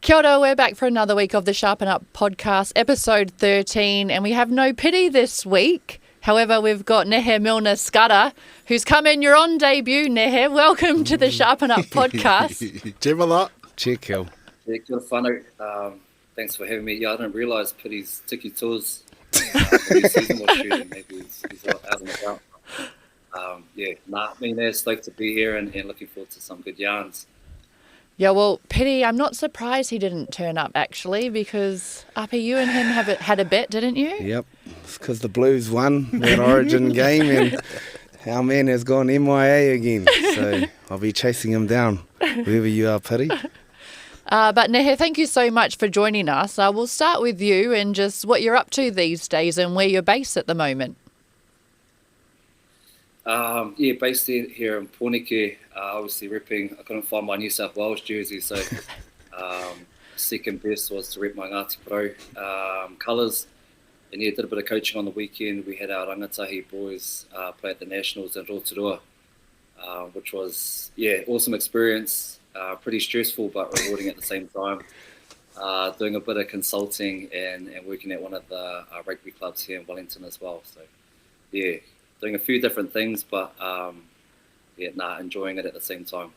Kia ora, we're back for another week of the Sharpen Up podcast, episode 13, and we have no pity this week. However, we've got Nehe Milner-Skudder, who's come in your on debut, Nehe. Welcome to the Sharpen Up podcast. Jemala. Check, Hill. Yeah, kia ora whanau. Thanks for having me. Yeah, I didn't realise Pity's tiki tours season was shooting. Maybe he's out and about. They're stoked to be here and looking forward to some good yarns. Yeah, well, Pity, I'm not surprised he didn't turn up, actually, because, Uppy, you and him had a bet, didn't you? Yep, it's because the Blues won that Origin game and our man has gone MIA again. So I'll be chasing him down, wherever you are, Pity. But Nehe, thank you so much for joining us. We'll start with you and just what you're up to these days and where you're based at the moment. Based here in Pōneke, obviously repping. I couldn't find my New South Wales jersey, so second best was to rep my Ngāti Pro colours. And did a bit of coaching on the weekend. We had our rangatahi boys play at the Nationals in Rotorua, which was, awesome experience. Pretty stressful but rewarding at the same time. Doing a bit of consulting and working at one of the rugby clubs here in Wellington as well. So, doing a few different things, but enjoying it at the same time.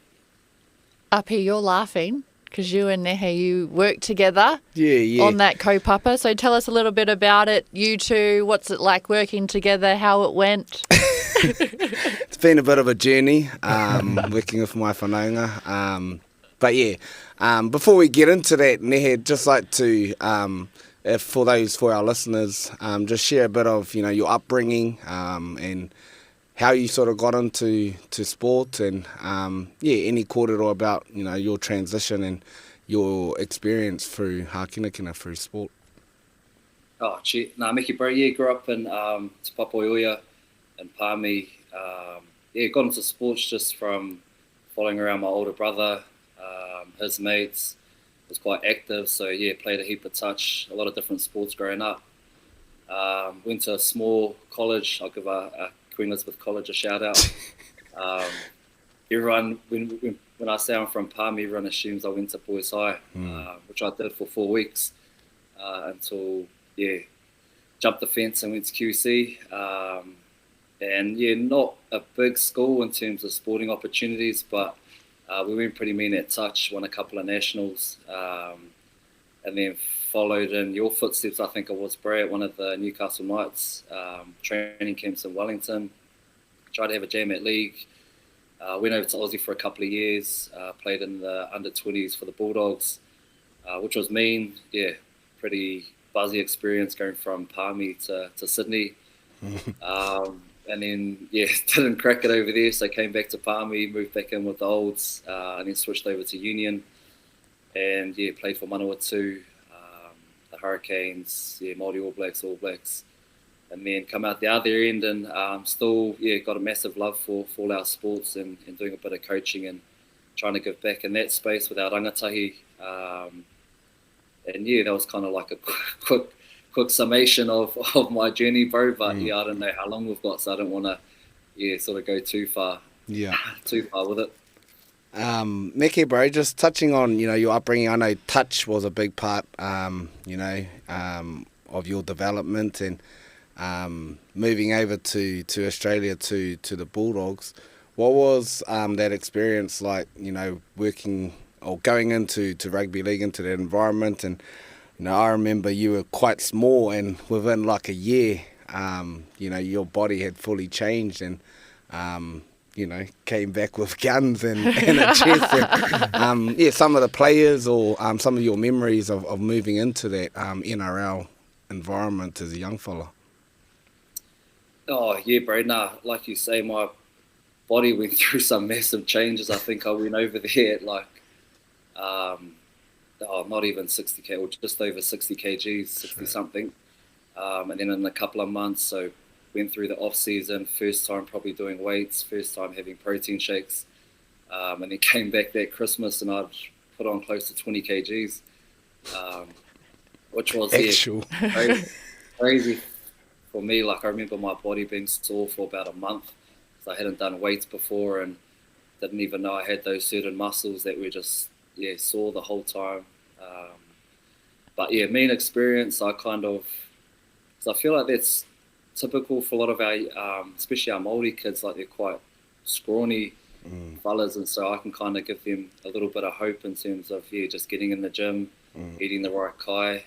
Uppy, you're laughing because you and Nehe, you work together on that Copapa. So tell us a little bit about it. You two, what's it like working together, how it went? It's been a bit of a journey working with my whanaunga. Before we get into that, Nehe, I'd just like to... for our listeners, just share a bit of your upbringing and how you sort of got into sport and any kōrero about your transition and your experience through hākinakina through sport. Oh, gee. Miki bro, grew up in Te Papaoia and Palmy. Got into sports just from following around my older brother, his mates. Was quite active, so played a heap of touch, a lot of different sports growing up. Went to a small college. I'll give a Queen Elizabeth College a shout out. Everyone, when I say I'm from Palmy, everyone assumes I went to Boys High, which I did for 4 weeks until jumped the fence and went to QC. Not a big school in terms of sporting opportunities, but we went pretty mean at touch, won a couple of nationals, and then followed in your footsteps. I think I was Bray at one of the Newcastle Knights training camps in Wellington. Tried to have a jam at league. Went over to Aussie for a couple of years. Played in the under-20s for the Bulldogs, which was mean. Pretty buzzy experience going from Palmy to Sydney. And then, didn't crack it over there, so came back to Palmy, moved back in with the Olds, and then switched over to Union. And, played for Manawatu, the Hurricanes, Māori All Blacks. And then come out the other end and still, got a massive love for all our sports and doing a bit of coaching and trying to give back in that space with our rangatahi. That was kind of like a quick summation of my journey, bro, but I don't know how long we've got, so I don't want to sort of go too far with it. Mickey, bro, just touching on your upbringing. I know touch was a big part of your development and moving over to Australia to the Bulldogs. What was that experience like, working or going into rugby league, into that environment? And I remember you were quite small, and within like a year, your body had fully changed and, came back with guns and a chest. And, some of the players or some of your memories of moving into that NRL environment as a young fella. Oh, yeah, bro. Like you say, my body went through some massive changes. I think I went over there at like... not even 60k, or just over 60 kgs, 60 something. And then in a couple of months, so went through the off season, first time probably doing weights, first time having protein shakes. And then came back that Christmas and I'd put on close to 20 kgs, which was crazy for me. Like I remember my body being sore for about a month. So I hadn't done weights before and didn't even know I had those certain muscles that were just sore the whole time. But yeah, mean experience, I feel like that's typical for a lot of our, especially our Māori kids, like they're quite scrawny fellas, and so I can kind of give them a little bit of hope in terms of, just getting in the gym, eating the right kai,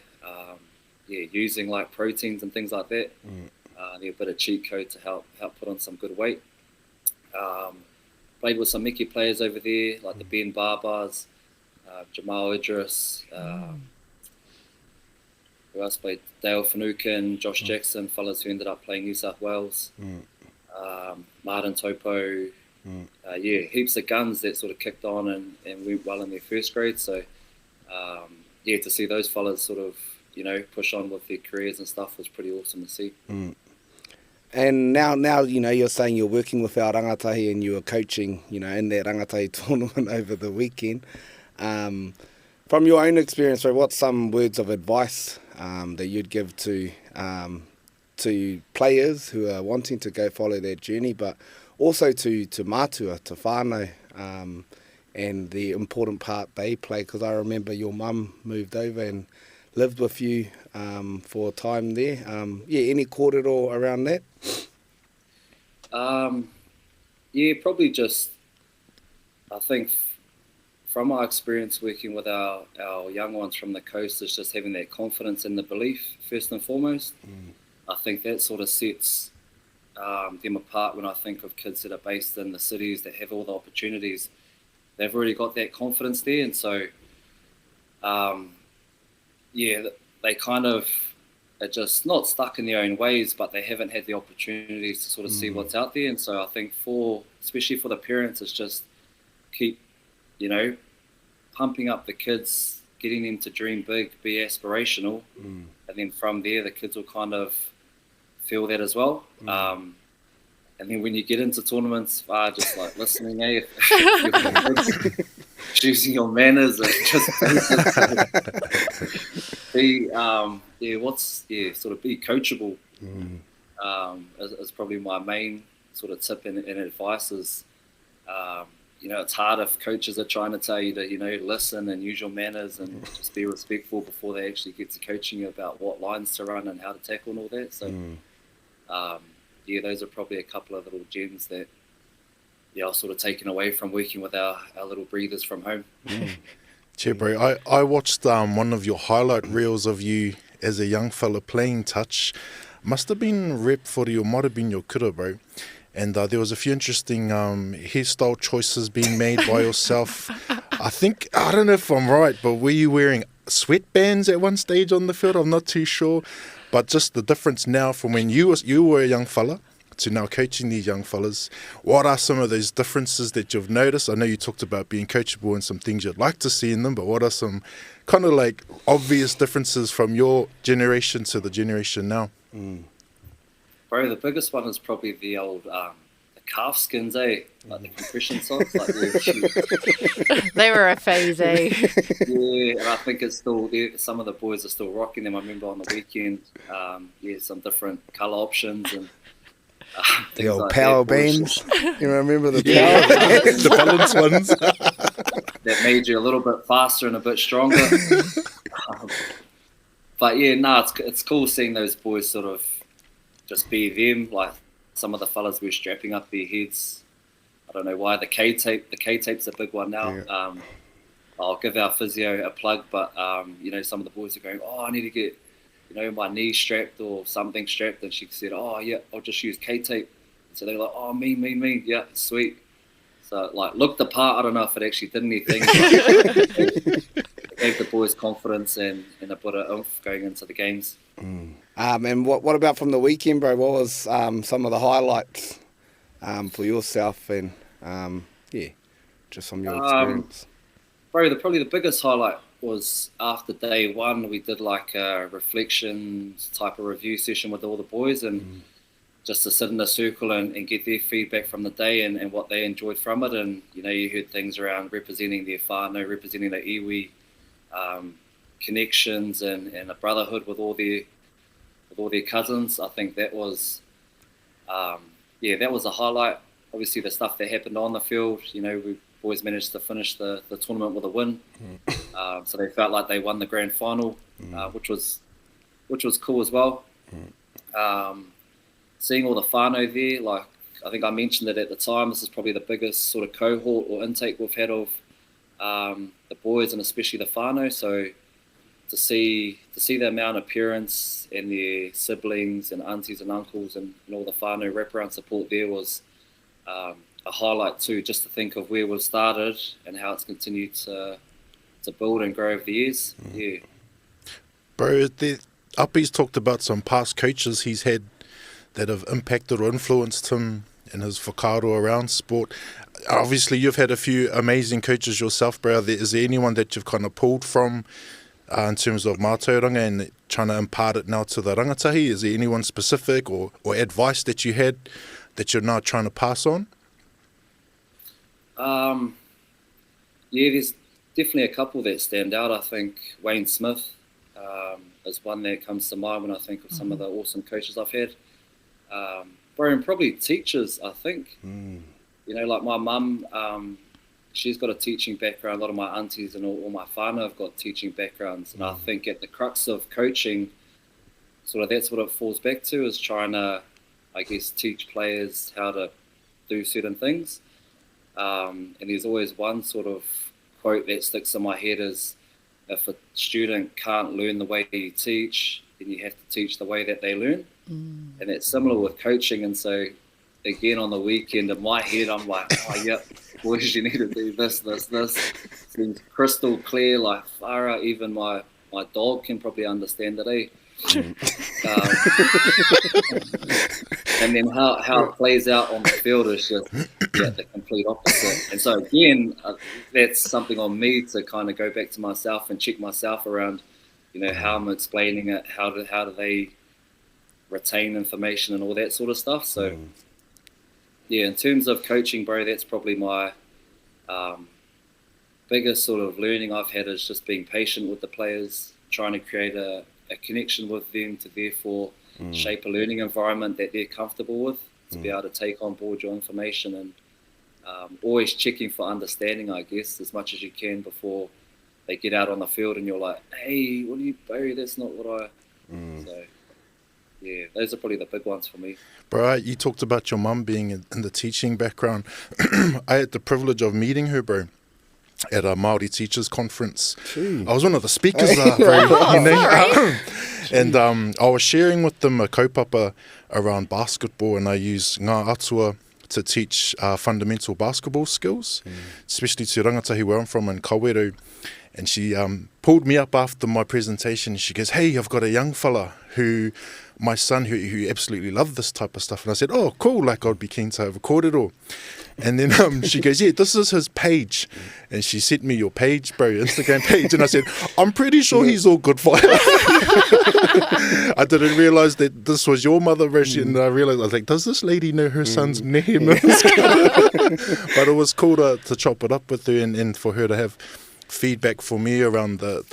using like proteins and things like that. A bit of cheat code to help put on some good weight. Played with some Mickey players over there, like the Ben Barbars, Jamal Idris, who else played? Dale Finucane, Josh Jackson, fellas who ended up playing New South Wales. Martin Topo. Heaps of guns that sort of kicked on and went well in their first grade. So, to see those fellas sort of, push on with their careers and stuff was pretty awesome to see. And now you're saying you're working with our rangatahi and you were coaching, in that rangatahi tournament over the weekend. From your own experience, what's some words of advice that you'd give to players who are wanting to go follow their journey, but also to mātua, to whānau, and the important part they play? Because I remember your mum moved over and lived with you for a time there. Any kōrero around that? Probably just, I think from our experience working with our young ones from the coast, is just having that confidence and the belief first and foremost. I think that sort of sets them apart when I think of kids that are based in the cities that have all the opportunities. They've already got that confidence there, and so they kind of are just not stuck in their own ways, but they haven't had the opportunities to sort of see what's out there. And so I think especially for the parents, it's just keep, pumping up the kids, getting them to dream big, be aspirational. And then from there, the kids will kind of feel that as well. And then when you get into tournaments, just like listening, choosing your manners, and just be sort of be coachable. Is probably my main sort of tip and advice. Is it's hard if coaches are trying to tell you to listen and use your manners and just be respectful before they actually get to coaching you about what lines to run and how to tackle and all that. So those are probably a couple of little gems that I've sort of taken away from working with our little breathers from home. Cheer, bro. I watched one of your highlight reels of you as a young fella playing touch. Must have been rep footy or might have been your kura, bro. And there was a few interesting hairstyle choices being made by yourself. I don't know if I'm right, but were you wearing sweatbands at one stage on the field? I'm not too sure. But just the difference now from when you were a young fella to now coaching these young fellas, what are some of those differences that you've noticed? I know you talked about being coachable and some things you'd like to see in them, but what are some kind of like obvious differences from your generation to the generation now? Bro, the biggest one is probably the old the calf skins, like the compression socks. Like They were a phase, eh? And I think it's still, some of the boys are still rocking them. I remember on the weekend, some different colour options and the old like power bands. You remember the power bands? The balance ones. That made you a little bit faster and a bit stronger. But it's cool seeing those boys sort of just be them. Like some of the fellas were strapping up their heads. I don't know why. The K-tape's a big one now. Yeah. I'll give our physio a plug, but some of the boys are going, I need to get my knee strapped or something strapped, and she said, I'll just use K-tape. So they're like, me, yeah, sweet. So like looked the part. I don't know if it actually did anything. It gave the boys confidence and a bit of oomph going into the games. And what about from the weekend, bro? What was some of the highlights for yourself and just from your experience? Bro, probably the biggest highlight was after day one, we did like a reflection type of review session with all the boys and just to sit in a circle and get their feedback from the day and what they enjoyed from it. And, you heard things around representing their whānau, representing the iwi, connections and a brotherhood with all their cousins. I think that was, that was a highlight. Obviously the stuff that happened on the field, we boys managed to finish the tournament with a win. So they felt like they won the grand final, which was cool as well. Seeing all the whānau there, like I think I mentioned it at the time, this is probably the biggest sort of cohort or intake we've had of the boys and especially the whānau. So to see the amount of parents and their siblings and aunties and uncles and all the whānau wraparound support there was a highlight too, just to think of where we've started and how it's continued to build and grow over the years. Yeah. Bro, Uppy's talked about some past coaches he's had that have impacted or influenced him in his whakaaro around sport. Obviously, you've had a few amazing coaches yourself, bro. Is there anyone that you've kind of pulled from in terms of mātauranga and trying to impart it now to the rangatahi? Is there anyone specific or advice that you had that you're now trying to pass on? Yeah, there's definitely a couple that stand out. I think Wayne Smith is one that comes to mind when I think of some of the awesome coaches I've had. Bro, and probably teachers, I think. You know, like my mum, she's got a teaching background. A lot of my aunties and all my whānau have got teaching backgrounds. And I think at the crux of coaching, sort of that's what it falls back to, is trying to, I guess, teach players how to do certain things. And there's always one sort of quote that sticks in my head is, if a student can't learn the way you teach, then you have to teach the way that they learn. And it's similar with coaching. And so, again, on the weekend, in my head, I'm like, oh, yep, boys, you need to do this. Seems crystal clear, like, far out, even my dog can probably understand it, eh? And then how it plays out on the field is just the complete opposite. And so again, that's something on me to kind of go back to myself and check myself around, you know, how I'm explaining it, how do they retain information and all that sort of stuff. So yeah, in terms of coaching, bro, that's probably my biggest sort of learning I've had, is just being patient with the players, trying to create a connection with them to therefore shape a learning environment that they're comfortable with, to be able to take on board your information, and always checking for understanding, I guess, as much as you can before they get out on the field and you're like, hey, what are you, Barry? That's not what I... So, yeah, those are probably the big ones for me. Bro, you talked about your mum being in the teaching background. I had the privilege of meeting her, bro, at a Māori Teachers Conference. I was one of the speakers, and I was sharing with them a kaupapa around basketball, and I use ngā atua to teach fundamental basketball skills, especially to rangatahi where I'm from in Kaweru. And she pulled me up after my presentation, and she goes, hey, I've got a young fella my son who absolutely loved this type of stuff. And I said, oh, cool, like I'd be keen to record it all. And then she goes, yeah, this is his page. And she sent me your page, bro, your Instagram page. And I said, I'm pretty sure he's all good for it. I didn't realise that this was your mother, Rashi. And I realised, I was like, does this lady know her son's Nehe Milner-Skudder? But it was cool to chop it up with her and for her to have feedback for me around the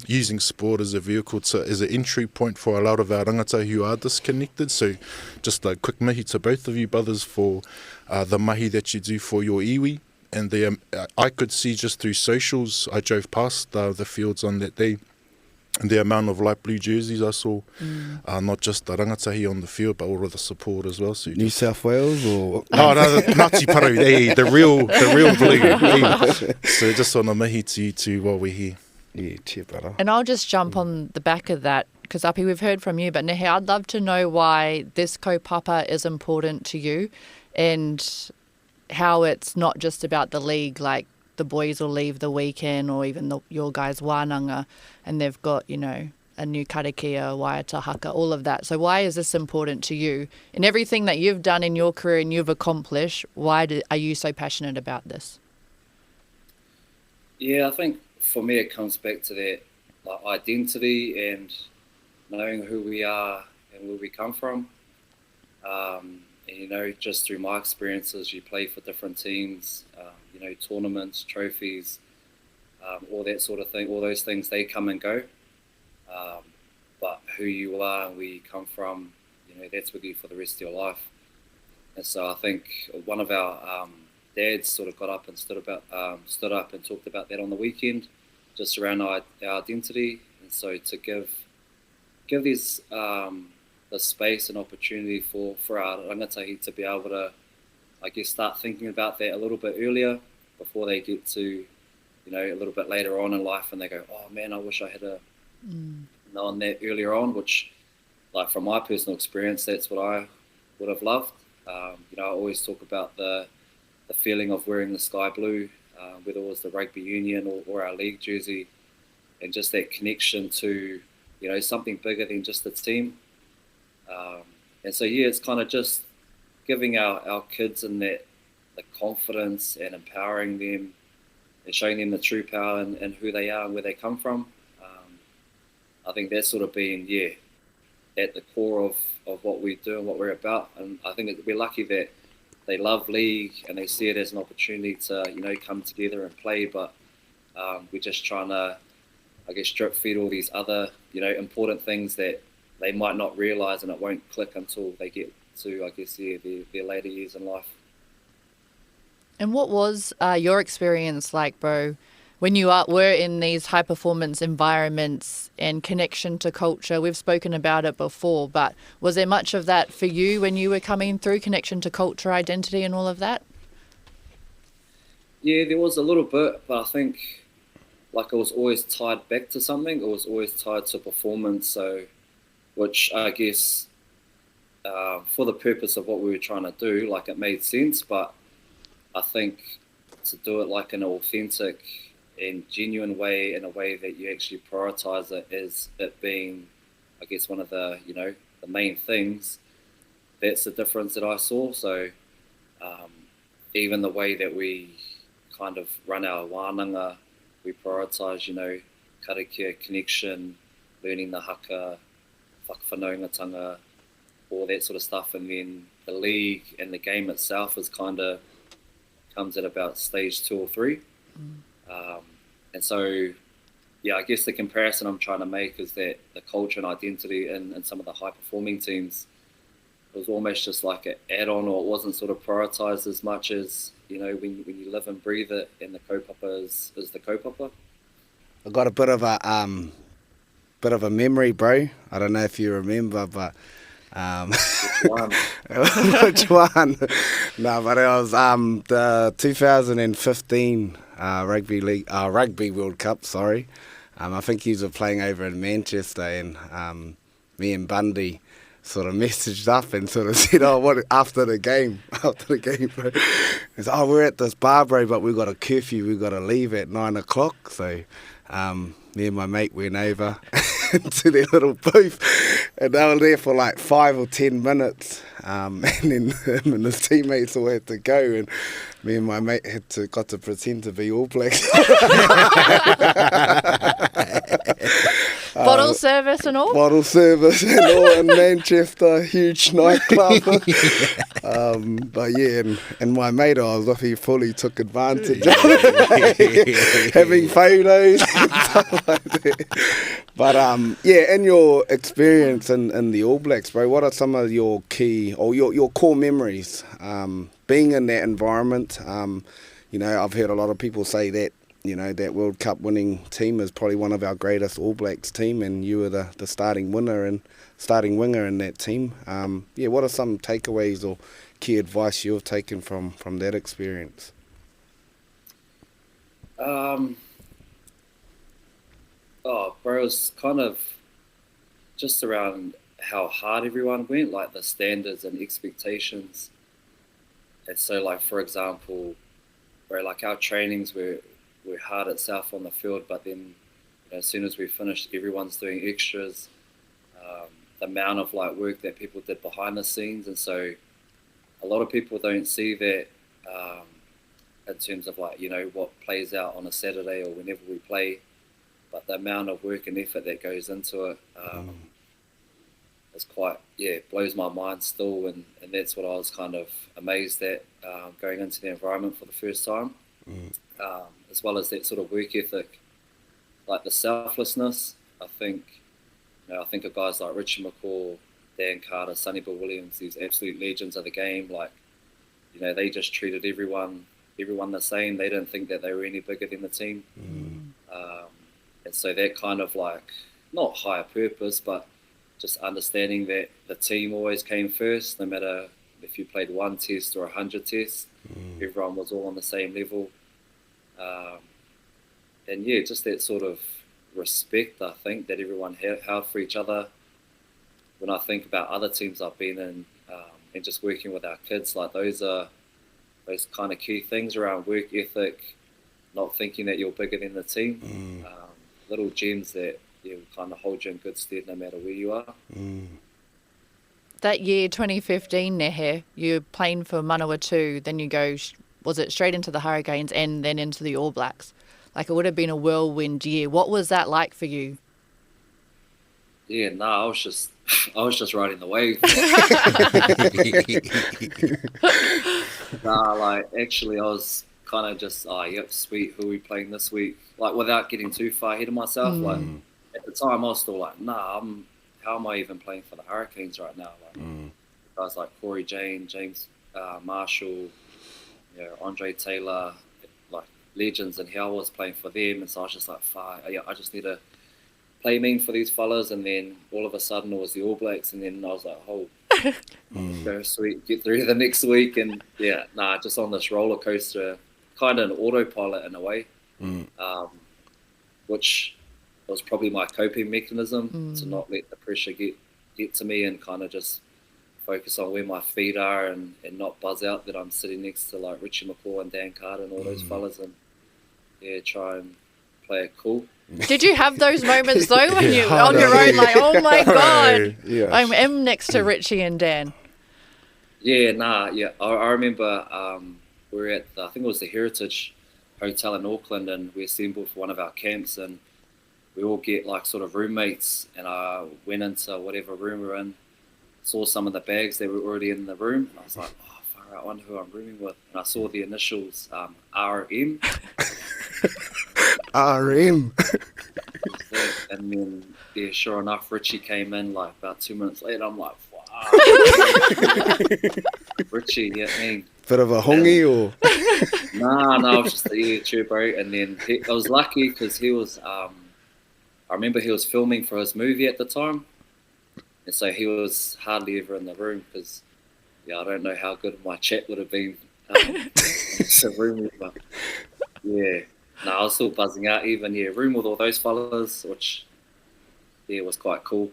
using sport as a vehicle as an entry point for a lot of our rangata who are disconnected. So just a quick mihi to both of you brothers for the mahi that you do for your iwi. And I could see just through socials, I drove past the fields on that day, and the amount of light blue jerseys I saw, not just the rangatahi on the field, but all of the support as well. So New South Wales or... No, Ngāti Paru, the real blue. So just on a mihi to while we're here. Yeah, cheer, brother. And I'll just jump on the back of that, because Uppy, we've heard from you, but Nehe, I'd love to know why this kaupapa is important to you, and how it's not just about the league, like the boys will leave the weekend, or even your guys' wānanga, and they've got, you know, a new karakia, waiata haka, all of that. So why is this important to you? In everything that you've done in your career and you've accomplished, are you so passionate about this? Yeah, I think for me it comes back to that identity and knowing who we are and where we come from. And, you know, just through my experiences, you play for different teams, you know, tournaments, trophies, all that sort of thing. All those things, they come and go. But who you are and where you come from, you know, that's with you for the rest of your life. And so I think one of our dads sort of got up and stood up and talked about that on the weekend, just around our identity. And so to give these the space and opportunity for our rangatahi to be able to, I guess, start thinking about that a little bit earlier before they get to, a little bit later on in life, and they go, oh man, I wish I had known that earlier on, which, like, from my personal experience, that's what I would have loved. I always talk about the feeling of wearing the sky blue, whether it was the rugby union or our league jersey, and just that connection to, something bigger than just the team. And so, it's kind of just giving our kids in that the confidence and empowering them and showing them the true power and who they are and where they come from. I think that's sort of been, at the core of what we do and what we're about. And I think we're lucky that they love league and they see it as an opportunity to, come together and play. But we're just trying to, I guess, drip feed all these other, important things that they might not realise, and it won't click until they get to, I guess, their later years in life. And what was your experience like, bro, when you were in these high-performance environments and connection to culture? We've spoken about it before, but was there much of that for you when you were coming through, connection to culture, identity and all of that? Yeah, there was a little bit, but I think, like, it was always tied back to something. It was always tied to performance, which I guess for the purpose of what we were trying to do, like, it made sense, but I think to do it like an authentic and genuine way, in a way that you actually prioritize it as it being, I guess, one of the, the main things, that's the difference that I saw. So even the way that we kind of run our wānanga, we prioritize, karakia, connection, learning the haka, whakawhanaungatanga, all that sort of stuff. And then the league and the game itself is kind of comes at about stage 2 or 3. And so, I guess the comparison I'm trying to make is that the culture and identity in some of the high-performing teams was almost just like an add-on, or it wasn't sort of prioritized as much as, when you live and breathe it, and the Copapa is the Copapa. I got a bit of a memory, bro. I don't know if you remember, but Which one? which one? No, but it was the 2015 Rugby World Cup. Sorry, I think he was playing over in Manchester, and me and Bundy sort of messaged up and sort of said, what after the game, bro. He said, we're at this bar, bro, but we've got a curfew, we've got to leave at 9 o'clock. So me and my mate went over to their little booth, and they were there for like 5 or 10 minutes, and then him and his teammates all had to go, and me and my mate got to pretend to be All Blacks. Bottle service and all? Bottle service and all in Manchester, huge nightclub. But and my mate I was with, he fully took advantage of it, having photos and stuff like that. But in your experience in the All Blacks, bro, what are some of your key or your core memories being in that environment? I've heard a lot of people say that, that World Cup winning team is probably one of our greatest All Blacks team, and you were the starting winger in that team. What are some takeaways or key advice you've taken from that experience? Bro, it was kind of just around how hard everyone went, like the standards and expectations. And so, like, for example, bro, like, our trainings were hard itself on the field, but then as soon as we finished, everyone's doing extras. The amount of like work that people did behind the scenes, and so a lot of people don't see that in terms of like what plays out on a Saturday or whenever we play, but the amount of work and effort that goes into it is quite blows my mind still, and that's what I was kind of amazed at going into the environment for the first time. As well as that sort of work ethic, like the selflessness. I think of guys like Richie McCaw, Dan Carter, Sonny Bill Williams, these absolute legends of the game. Like, they just treated everyone everyone the same. They didn't think that they were any bigger than the team. And so that kind of like, not higher purpose, but just understanding that the team always came first, no matter if you played 1 test or 100 tests, everyone was all on the same level. And yeah, just that sort of respect, I think, that everyone held for each other. When I think about other teams I've been in, and just working with our kids, like those kind of key things around work ethic, not thinking that you're bigger than the team, little gems that kind of hold you in good stead no matter where you are. That year, 2015, Nehe, you're playing for Manawatu, then you go, was it straight into the Hurricanes and then into the All Blacks? Like, it would have been a whirlwind year. What was that like for you? Yeah, I was just riding the wave. Actually, I was kind of just, yep, sweet, who are we playing this week? Like, without getting too far ahead of myself. Like, at the time, I was still like, how am I even playing for the Hurricanes right now? Like, guys like Corey Jane, James Marshall, Andre Taylor, like legends, and how I was playing for them. And so I was just like, I just need to play mean for these fellas. And then all of a sudden it was the All Blacks, and then I was like, go sweet, get through the next week. And just on this roller coaster, kind of an autopilot in a way, which was probably my coping mechanism, to not let the pressure get to me, and kind of just focus on where my feet are, and not buzz out that I'm sitting next to like Richie McCaw and Dan Carter and all those fellas, and try and play it cool. Did you have those moments though when you on your own, like, oh my god, I am next to Richie and Dan? I remember we were at I think it was the Heritage Hotel in Auckland, and we assembled for one of our camps, and we all get like sort of roommates, and I went into whatever room we're in, saw some of the bags that were already in the room, and I was like, I wonder who I'm rooming with. And I saw the initials RM. RM. And then, sure enough, Richie came in like about 2 minutes later. I'm like, wow. Richie, me. Bit of a hongi or? No, it was just true, bro. And then I was lucky because he was, I remember he was filming for his movie at the time. And so he was hardly ever in the room because, I don't know how good my chat would have been in the room. But, I was still buzzing out even, room with all those fellas, which, was quite cool.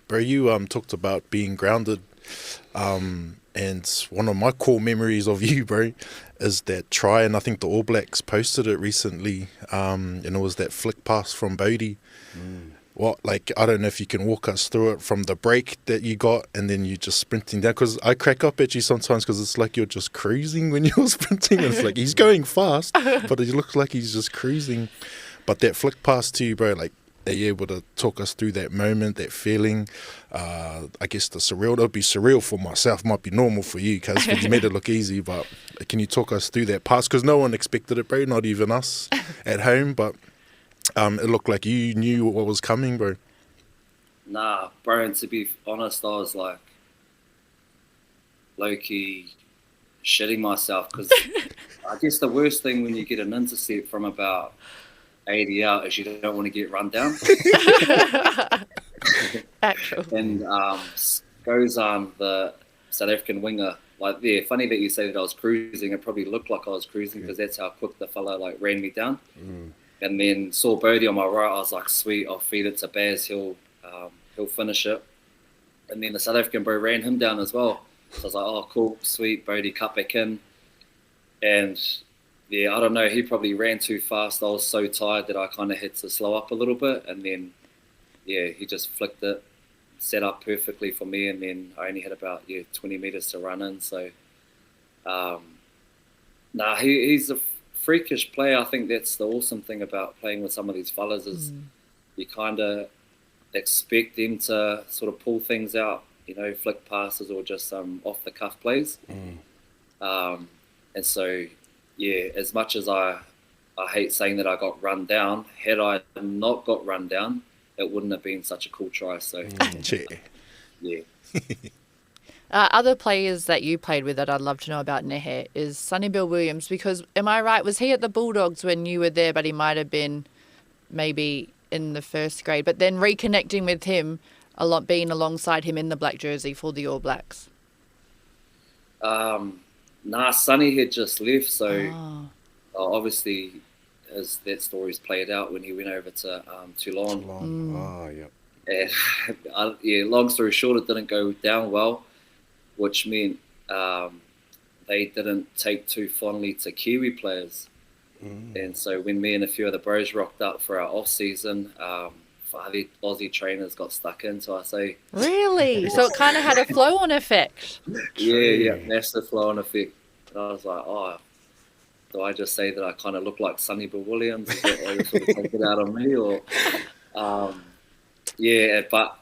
Bro, you talked about being grounded, and one of my core memories of you, bro, is that try, and I think the All Blacks posted it recently, and it was that flick pass from Bodie. I don't know if you can walk us through it from the break that you got and then you just sprinting down, because I crack up at you sometimes because it's like you're just cruising when you're sprinting. It's like he's going fast, but it looks like he's just cruising. But that flick pass to you, bro, like, are you able to talk us through that moment, that feeling? I guess the surreal, it'll be surreal for myself, might be normal for you, because you made it look easy, but can you talk us through that pass? Because no one expected it, bro, not even us at home, but it looked like you knew what was coming, bro. Nah, bro, and to be honest, I was like low-key shitting myself, because I guess the worst thing when you get an intercept from about 80 out is you don't want to get run down. Actual. And goes on the South African winger. Like, funny that you say that I was cruising. It probably looked like I was cruising because that's how quick the fella like ran me down. And then saw Bodie on my right. I was like, sweet, I'll feed it to Baz. He'll finish it. And then the South African bro ran him down as well. So I was like, oh, cool, sweet. Bodie cut back in. And I don't know, he probably ran too fast. I was so tired that I kind of had to slow up a little bit. And then, he just flicked it, set up perfectly for me. And then I only had about 20 meters to run in. So, he's a freakish player. I think that's the awesome thing about playing with some of these fellas is you kind of expect them to sort of pull things out, flick passes or just some off-the-cuff plays. And so, as much as I hate saying that I got run down, had I not got run down, it wouldn't have been such a cool try. So, Other players that you played with that I'd love to know about, Nehe, is Sonny Bill Williams, because am I right, was he at the Bulldogs when you were there, but he might have been maybe in the first grade, but then reconnecting with him a lot, being alongside him in the black jersey for the All Blacks? Sonny had just left, so Oh. obviously as that story's played out when he went over to Toulon. Oh, yeah. And long story short, it didn't go down well, which meant they didn't take too fondly to Kiwi players. And so when me and a few other bros rocked up for our off season, the Aussie trainers got stuck in. So I say, Really? So it kind of had a flow-on effect. yeah, massive flow-on effect. And I was like, oh, do I just say that I kind of look like Sonny Bill Williams? Is that why you sort of take it out on me? Or but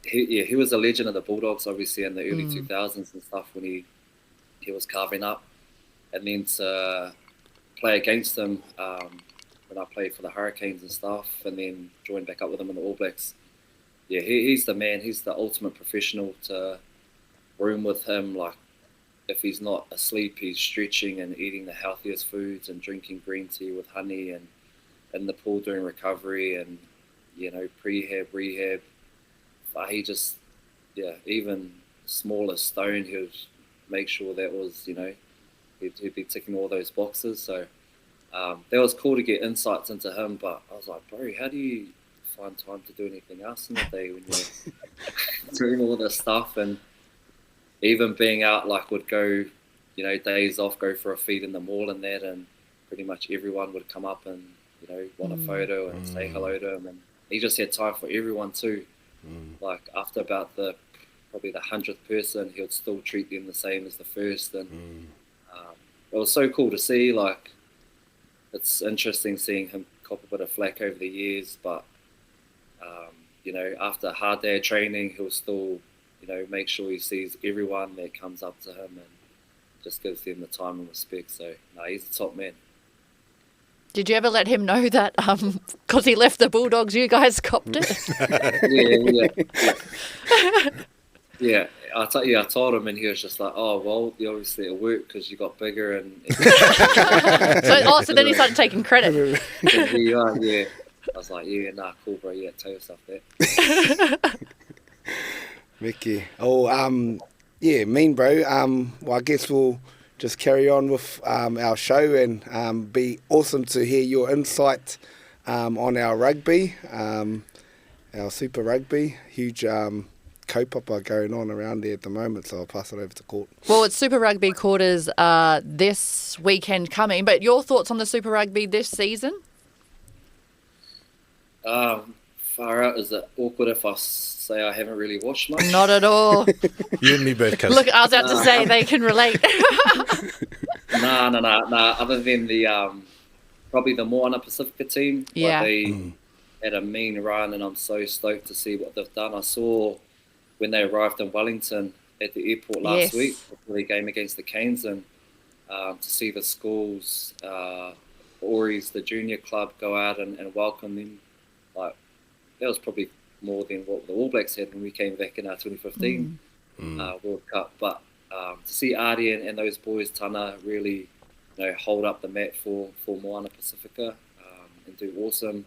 he was a legend of the Bulldogs, obviously in the early 2000s and stuff when he was carving up, and then to play against him when I played for the Hurricanes and stuff, and then joined back up with him in the All Blacks. Yeah, he's the man. He's the ultimate professional. To room with him, like if he's not asleep, he's stretching and eating the healthiest foods and drinking green tea with honey and in the pool doing recovery and prehab, rehab. But he just, even smallest stone, he would make sure that was, he'd be ticking all those boxes. So that was cool to get insights into him. But I was like, bro, how do you find time to do anything else in the day when you're doing all this stuff? And even being out, like, would go, days off, go for a feed in the mall and that, and pretty much everyone would come up and, want a photo and say hello to him. And he just had time for everyone too. Like after about probably the 100th person, he would still treat them the same as the first. And it was so cool to see. Like, it's interesting seeing him cop a bit of flack over the years, but after a hard day of training, he'll still make sure he sees everyone that comes up to him and just gives them the time and respect. So he's a top man. Did you ever let him know that because he left the Bulldogs, you guys copped it? Yeah. I told him, and he was just like, "Oh well, you obviously at work because you got bigger." And so then he started taking credit. Yeah. I was like, "Yeah, cool, bro. Yeah, tell yourself that." Mickey. Mean, bro. Well, I guess we'll just carry on with our show and be awesome to hear your insight on our rugby, our Super Rugby. Huge Copapa going on around there at the moment, so I'll pass it over to Court. Well, it's Super Rugby quarters this weekend coming, but your thoughts on the Super Rugby this season? Far out. Is it awkward if I say I haven't really watched much? Not at all. You and me both, cuz. Look, I was about to say they can relate. Nah. Other than the probably the Moana Pacifica team. Yeah. Like they had a mean run, and I'm so stoked to see what they've done. I saw when they arrived in Wellington at the airport last week before the game against the Canes, and to see the schools, Ori's, the junior club, go out and welcome them. Like, that was probably more than what the All Blacks had when we came back in our 2015 World Cup. But to see Artie and those boys, Tana, really hold up the mat for Moana Pacifica and do awesome.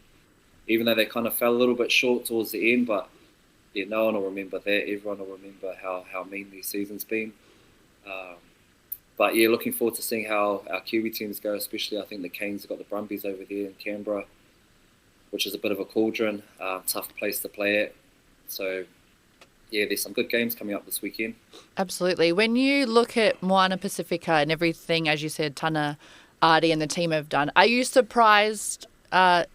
Even though they kind of fell a little bit short towards the end, but no one will remember that. Everyone will remember how mean these season's been. But looking forward to seeing how our Kiwi teams go, especially I think the Canes have got the Brumbies over there in Canberra, which is a bit of a cauldron, tough place to play at. So, there's some good games coming up this weekend. Absolutely. When you look at Moana Pacifica and everything, as you said, Tana, Artie and the team have done, are you surprised that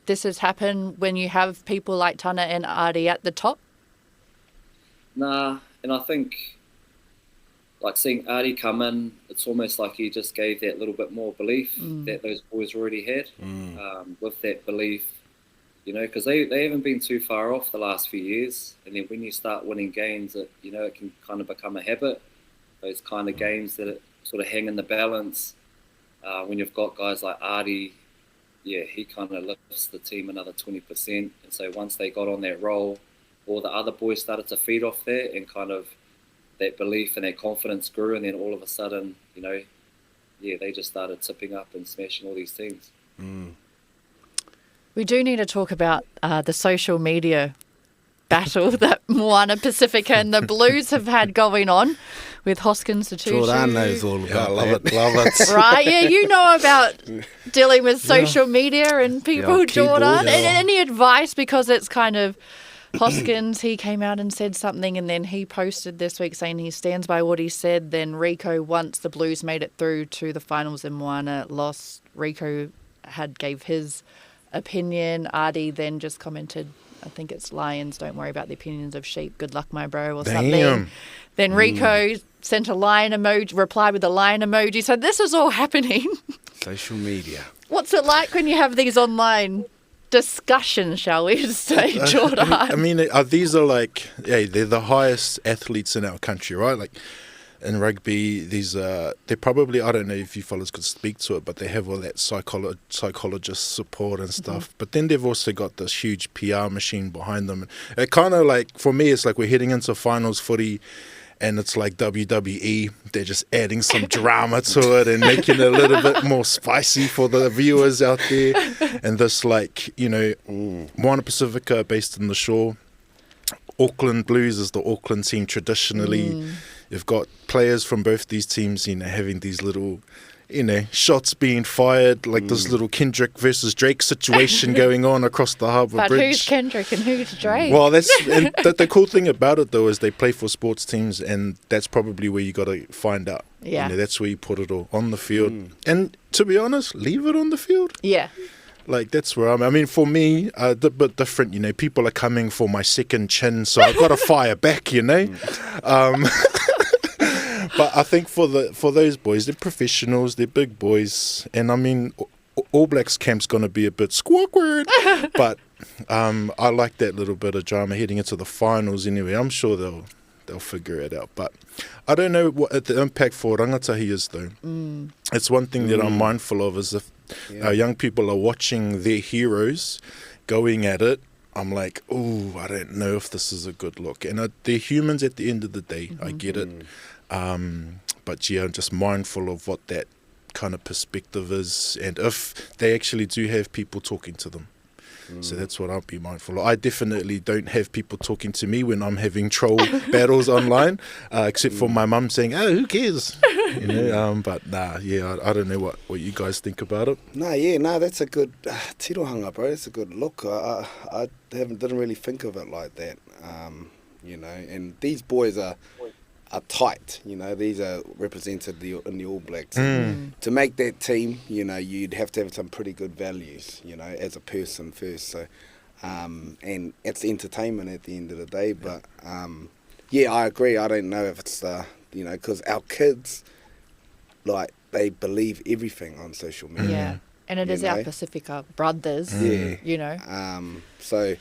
this has happened when you have people like Tana and Artie at the top? Nah, and I think like seeing Artie come in, it's almost like he just gave that little bit more belief that those boys already had. With that belief, because they haven't been too far off the last few years. And then when you start winning games, it can kind of become a habit. Those kind of games that sort of hang in the balance. When you've got guys like Artie, he kind of lifts the team another 20%. And so once they got on that roll, all the other boys started to feed off that, and kind of that belief and that confidence grew, and then all of a sudden, they just started tipping up and smashing all these teams. We do need to talk about the social media battle that Moana Pacifica and the Blues have had going on with Hoskins Tutushu. Jordan knows all about I love that. it, love it. Right, yeah, you know about dealing with social media and people, Yeah, Jordan. keyboard, yeah. Any advice? Because it's kind of Hoskins, he came out and said something, and then he posted this week saying he stands by what he said. Then Rico, once the Blues made it through to the finals and Moana lost, Rico gave his opinion. Artie then just commented, I think it's lions, don't worry about the opinions of sheep, good luck my bro, or something. Damn. Then Rico sent a lion emoji, replied with a lion emoji. So this is all happening. Social media. What's it like when you have these online discussions, shall we say, Jordan? I mean, these are like, they're the highest athletes in our country, right? Like in rugby, they're probably, I don't know if you fellas could speak to it, but they have all that psychologist support and stuff. But then they've also got this huge PR machine behind them. It kind of like, for me, it's like we're heading into finals footy, and it's like WWE. They're just adding some drama to it and making it a little bit more spicy for the viewers out there. And this, like, Moana Pacifica based in the shore. Auckland Blues is the Auckland team traditionally. You've got players from both these teams, having these little, shots being fired, like this little Kendrick versus Drake situation going on across the Harbour But Bridge. who's Kendrick and who's Drake? Well, the cool thing about it, though, is they play for sports teams, and that's probably where you got to find out. Yeah. That's where you put it all on the field. And to be honest, leave it on the field. Yeah. Like, that's where I mean, for me, a bit different, people are coming for my second chin, so I've got to fire back, But I think for those boys, they're professionals, they're big boys, and I mean, All Blacks camp's going to be a bit squawkward, but I like that little bit of drama heading into the finals anyway. I'm sure they'll figure it out, but I don't know what the impact for rangatahi is, though. It's one thing that I'm mindful of, is if young people are watching their heroes going at it, I'm like, I don't know if this is a good look. And they're humans at the end of the day. I get it. But I'm just mindful of what that kind of perspective is, and if they actually do have people talking to them. So that's what I'll be mindful of. I definitely don't have people talking to me when I'm having troll battles online, except for my mum saying, who cares? But I don't know what you guys think about it. No, that's a good tirohanga, bro. That's a good look. I didn't really think of it like that, and these boys are tight, these are represented in the All Blacks. To make that team, you'd have to have some pretty good values, as a person first. So, and it's entertainment at the end of the day. But, I agree. I don't know if it's, because our kids, like, they believe everything on social media. Yeah. And it is our Pacifica brothers, So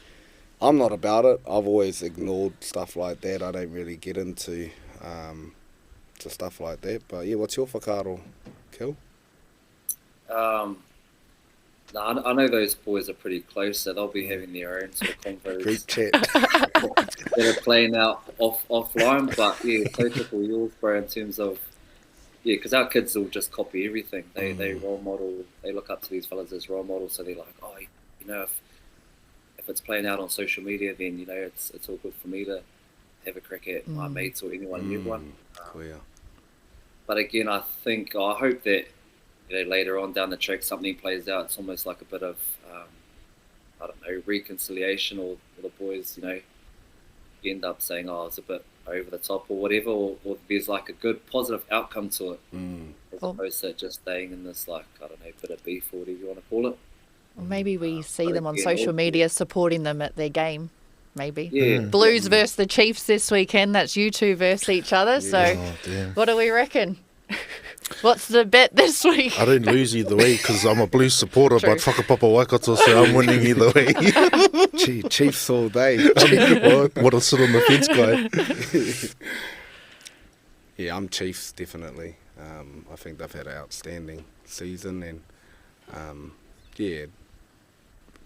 I'm not about it. I've always ignored stuff like that. I don't really get into to stuff like that. But what's your whakaaro, Kel? I know those boys are pretty close, so they'll be having their own sort of convos Group chat. that are playing out offline. But so typical yours, bro, in terms of because our kids will just copy everything. They role model. They look up to these fellas as role models, so they're like, if it's playing out on social media, then it's all good for me to have a crack at my mates or anyone and everyone. But again, I hope that later on down the track something plays out. It's almost like a bit of reconciliation, or the boys end up saying, it's a bit over the top or whatever, or there's like a good positive outcome to it, as opposed to just staying in this bit of beef or whatever you want to call it. Or maybe we see them on social media supporting them at their game. Maybe. Yeah. Blues versus the Chiefs this weekend. That's you two versus each other. So what do we reckon? What's the bet this week? I don't lose either way because I'm a Blues supporter, but whakapapa Waikato, so I'm winning either way. Chiefs all day. What a sit on the fence guy. I'm Chiefs, definitely. I think they've had an outstanding season, and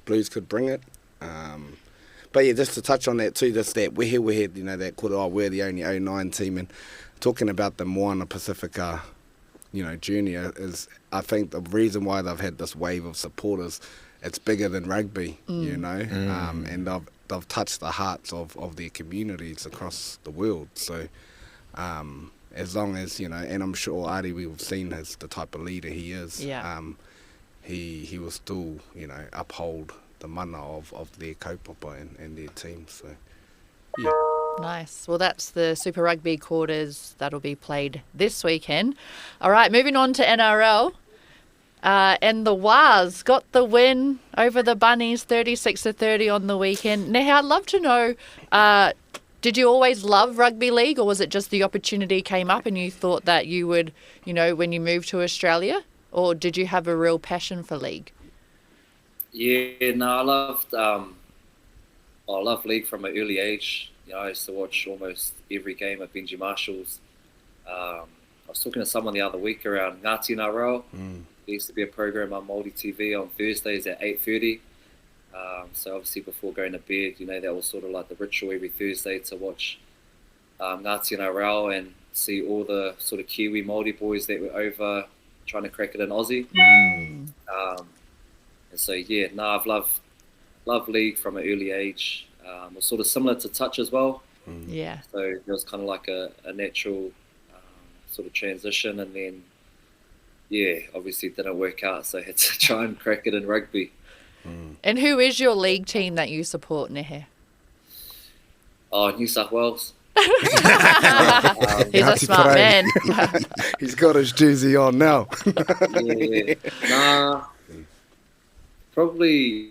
Blues could bring it. But yeah, just to touch on that too, just that we're you know, that we're the only 09 team, and talking about the Moana Pacifica, you know, junior is, I think the reason why they've had this wave of supporters, it's bigger than rugby, you know, and they've touched the hearts of their communities across the world. So as long as, you know, and I'm sure Ari, we've seen as the type of leader he is, he will still, you know, uphold the mana of their Copapa and their team. So yeah. Nice. Well, that's the Super Rugby quarters that'll be played this weekend. All right, moving on to NRL. And the Wars got the win over the Bunnies, 36-30 on the weekend. Nehe, I'd love to know, did you always love rugby league, or was it just the opportunity came up and you thought that you would, you know, when you moved to Australia? Or did you have a real passion for league? Yeah, no, I loved league from an early age. You know, I used to watch almost every game at Benji Marshall's. I was talking to someone the other week around Ngāti Ngā There used to be a program on Māori TV on Thursdays at 8:30. So obviously before going to bed, you know, that was sort of like the ritual every Thursday to watch Ngāti Ngā Reo and see all the sort of Kiwi Māori boys that were over trying to crack it in Aussie. And so, yeah, no, I've loved league from an early age. It was sort of similar to touch as well. Yeah. So it was kind of like a natural sort of transition, and then, yeah, obviously it didn't work out, so I had to try and crack it in rugby. And who is your league team that you support, Nehe? Oh, New South Wales. He's a smart man. He's got his jersey on now. Yeah. Nah, probably...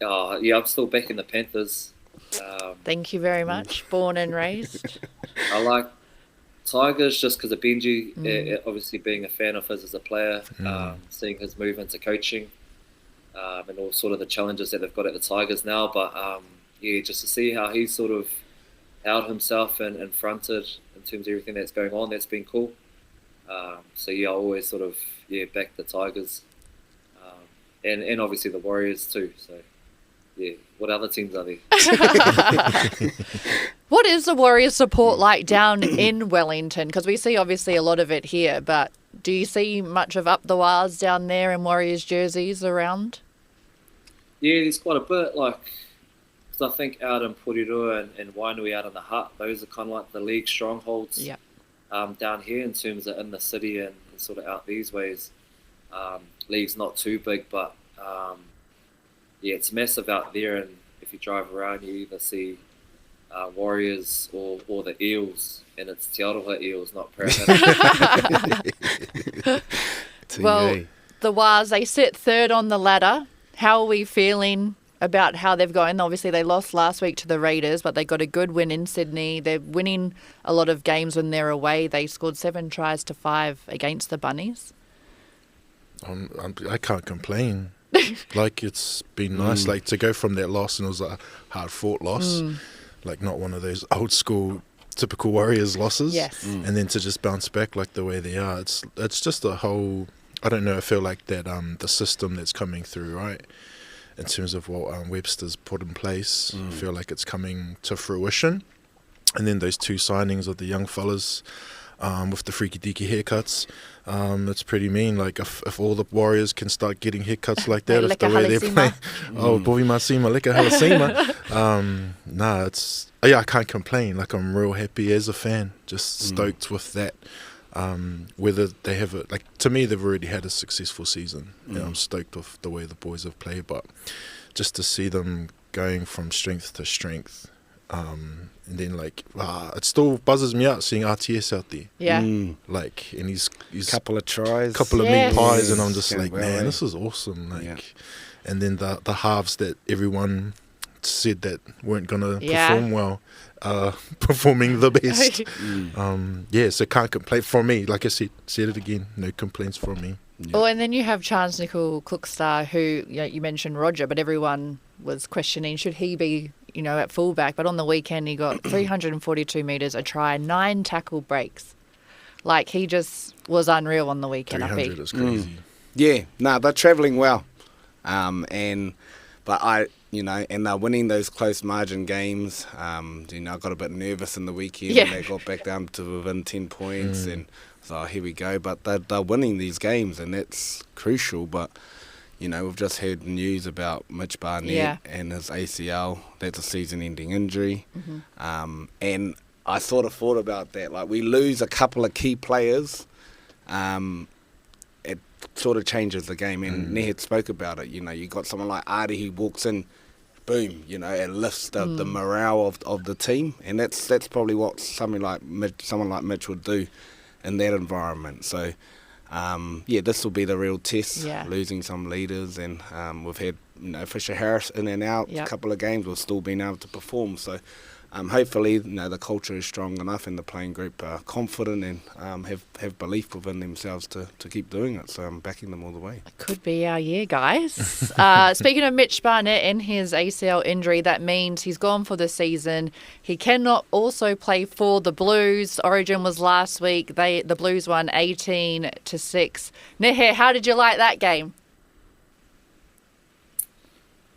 yeah, I'm still back in the Panthers. Thank you very much. Born and raised. I like Tigers just because of Benji, obviously being a fan of his as a player, seeing his move into coaching, and all sort of the challenges that they've got at the Tigers now. But yeah, just to see how he sort of held himself and fronted in terms of everything that's going on, that's been cool. So yeah, I always sort of back the Tigers, and obviously the Warriors too. So yeah, what other teams are there? What is the Warriors support like down in Wellington? Because we see obviously a lot of it here, but do you see much of Up the Wars down there in Warriors jerseys around? Yeah, there's quite a bit. Like, cause I think out in Porirua and Wainui out in the hut, those are kind of like the league strongholds down here in terms of in the city and sort of out these ways. League's not too big, but yeah, it's massive out there. And if you drive around, you either see Warriors or the Eels, and it's Te Aroha Eels, not Parramatta. Well, the Wars, they sit third on the ladder. How are we feeling about how they've gone? Obviously, they lost last week to the Raiders, but they got a good win in Sydney. They're winning a lot of games when they're away. They scored 7 tries to 5 against the Bunnies. I can't complain. Like, it's been nice, like, to go from that loss, and it was a hard-fought loss, like not one of those old-school, typical Warriors losses. Yes. And then to just bounce back like the way they are, it's just a whole, I don't know, I feel like that the system that's coming through, right, in terms of what Webster's put in place, I feel like it's coming to fruition. And then those 2 signings of the young fellas with the freaky deaky haircuts, it's pretty mean. Like, if all the Warriors can start getting haircuts like that, if the way they're playing, Bovi Masima, Leka Halasima. It's, I can't complain. Like, I'm real happy as a fan, just stoked with that. Whether they have it, like, to me, they've already had a successful season, and I'm stoked with the way the boys have played. But just to see them going from strength to strength, and then, like, it still buzzes me out seeing RTS out there. Yeah. Like, and he's couple of tries, couple of meat pies, and I'm just Going like, well, man, this is awesome. Like, and then the halves that everyone said that weren't gonna perform well, performing the best. So can't complain from me. Like I said it again, no complaints from me. Oh, and then you have Chance Nickel Cookstar, who, you mentioned Roger, but everyone was questioning, should he be, at fullback? But on the weekend, he got 342 metres, a try, 9 tackle breaks. Like, he just was unreal on the weekend, I 300 think. is crazy. Yeah, they're travelling well. But and they're winning those close margin games. I got a bit nervous in the weekend Yeah. and they got back down to within 10 points and so here we go. But they're winning these games and that's crucial. But, we've just heard news about Mitch Barnett and his ACL. That's a season-ending injury. And I sort of thought about that. Like, we lose a couple of key players, it sort of changes the game. And Nehe spoke about it. You got someone like Artie who walks in, boom, it lifts the morale of the team. And that's probably what someone like Mitch would do in that environment. So, this will be the real test, losing some leaders. And we've had, Fisher Harris in and out a couple of games. We've still been able to perform. So, hopefully, the culture is strong enough and the playing group are confident and have belief within themselves to keep doing it. So I'm backing them all the way. It could be our year, guys. Speaking of Mitch Barnett and his ACL injury, that means he's gone for the season. He cannot also play for the Blues. Origin was last week. The Blues won 18-6. Nehe, how did you like that game?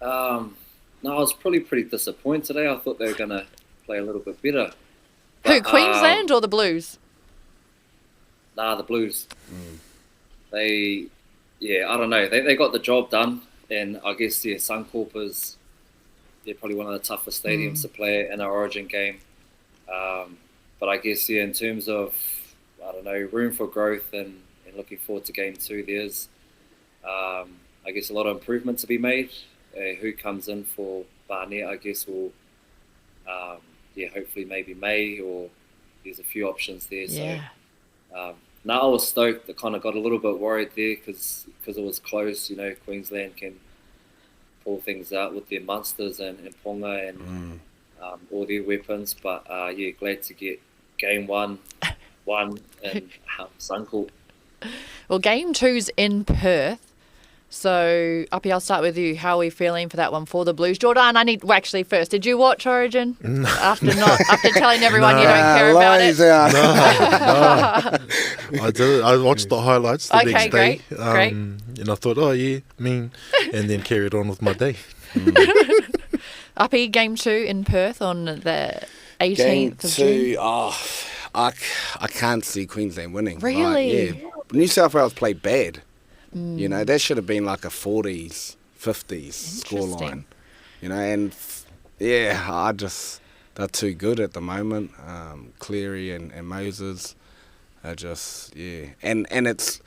No, I was probably pretty disappointed today. I thought they were going to play a little bit better. Who, Queensland or the Blues? Nah, the Blues. I don't know. They got the job done. And I guess, Suncorp is probably one of the toughest stadiums to play in our Origin game. But I guess, in terms of, room for growth and looking forward to game 2, there's, I guess, a lot of improvement to be made. Who comes in for Barnett, I guess, will, hopefully maybe May, or there's a few options there. Yeah. So, I was stoked. I kind of got a little bit worried there because it was close. Queensland can pull things out with their Munsters and Ponga and all their weapons. But, glad to get game 1 in Suncorp. Well, game 2's in Perth. So, Uppy, I'll start with you. How are we feeling for that one for the Blues? Jordan, actually first, did you watch Origin? No. After telling everyone you don't care about it? No. I did. I watched the highlights the next day. Great. And I thought, and then carried on with my day. Uppy, game 2 in Perth on the 18th Game of 2, June. I can't see Queensland winning. Really? Like, New South Wales played bad. That should have been like a 40s, 50s scoreline. And they're too good at the moment. Cleary and Moses are just, and it's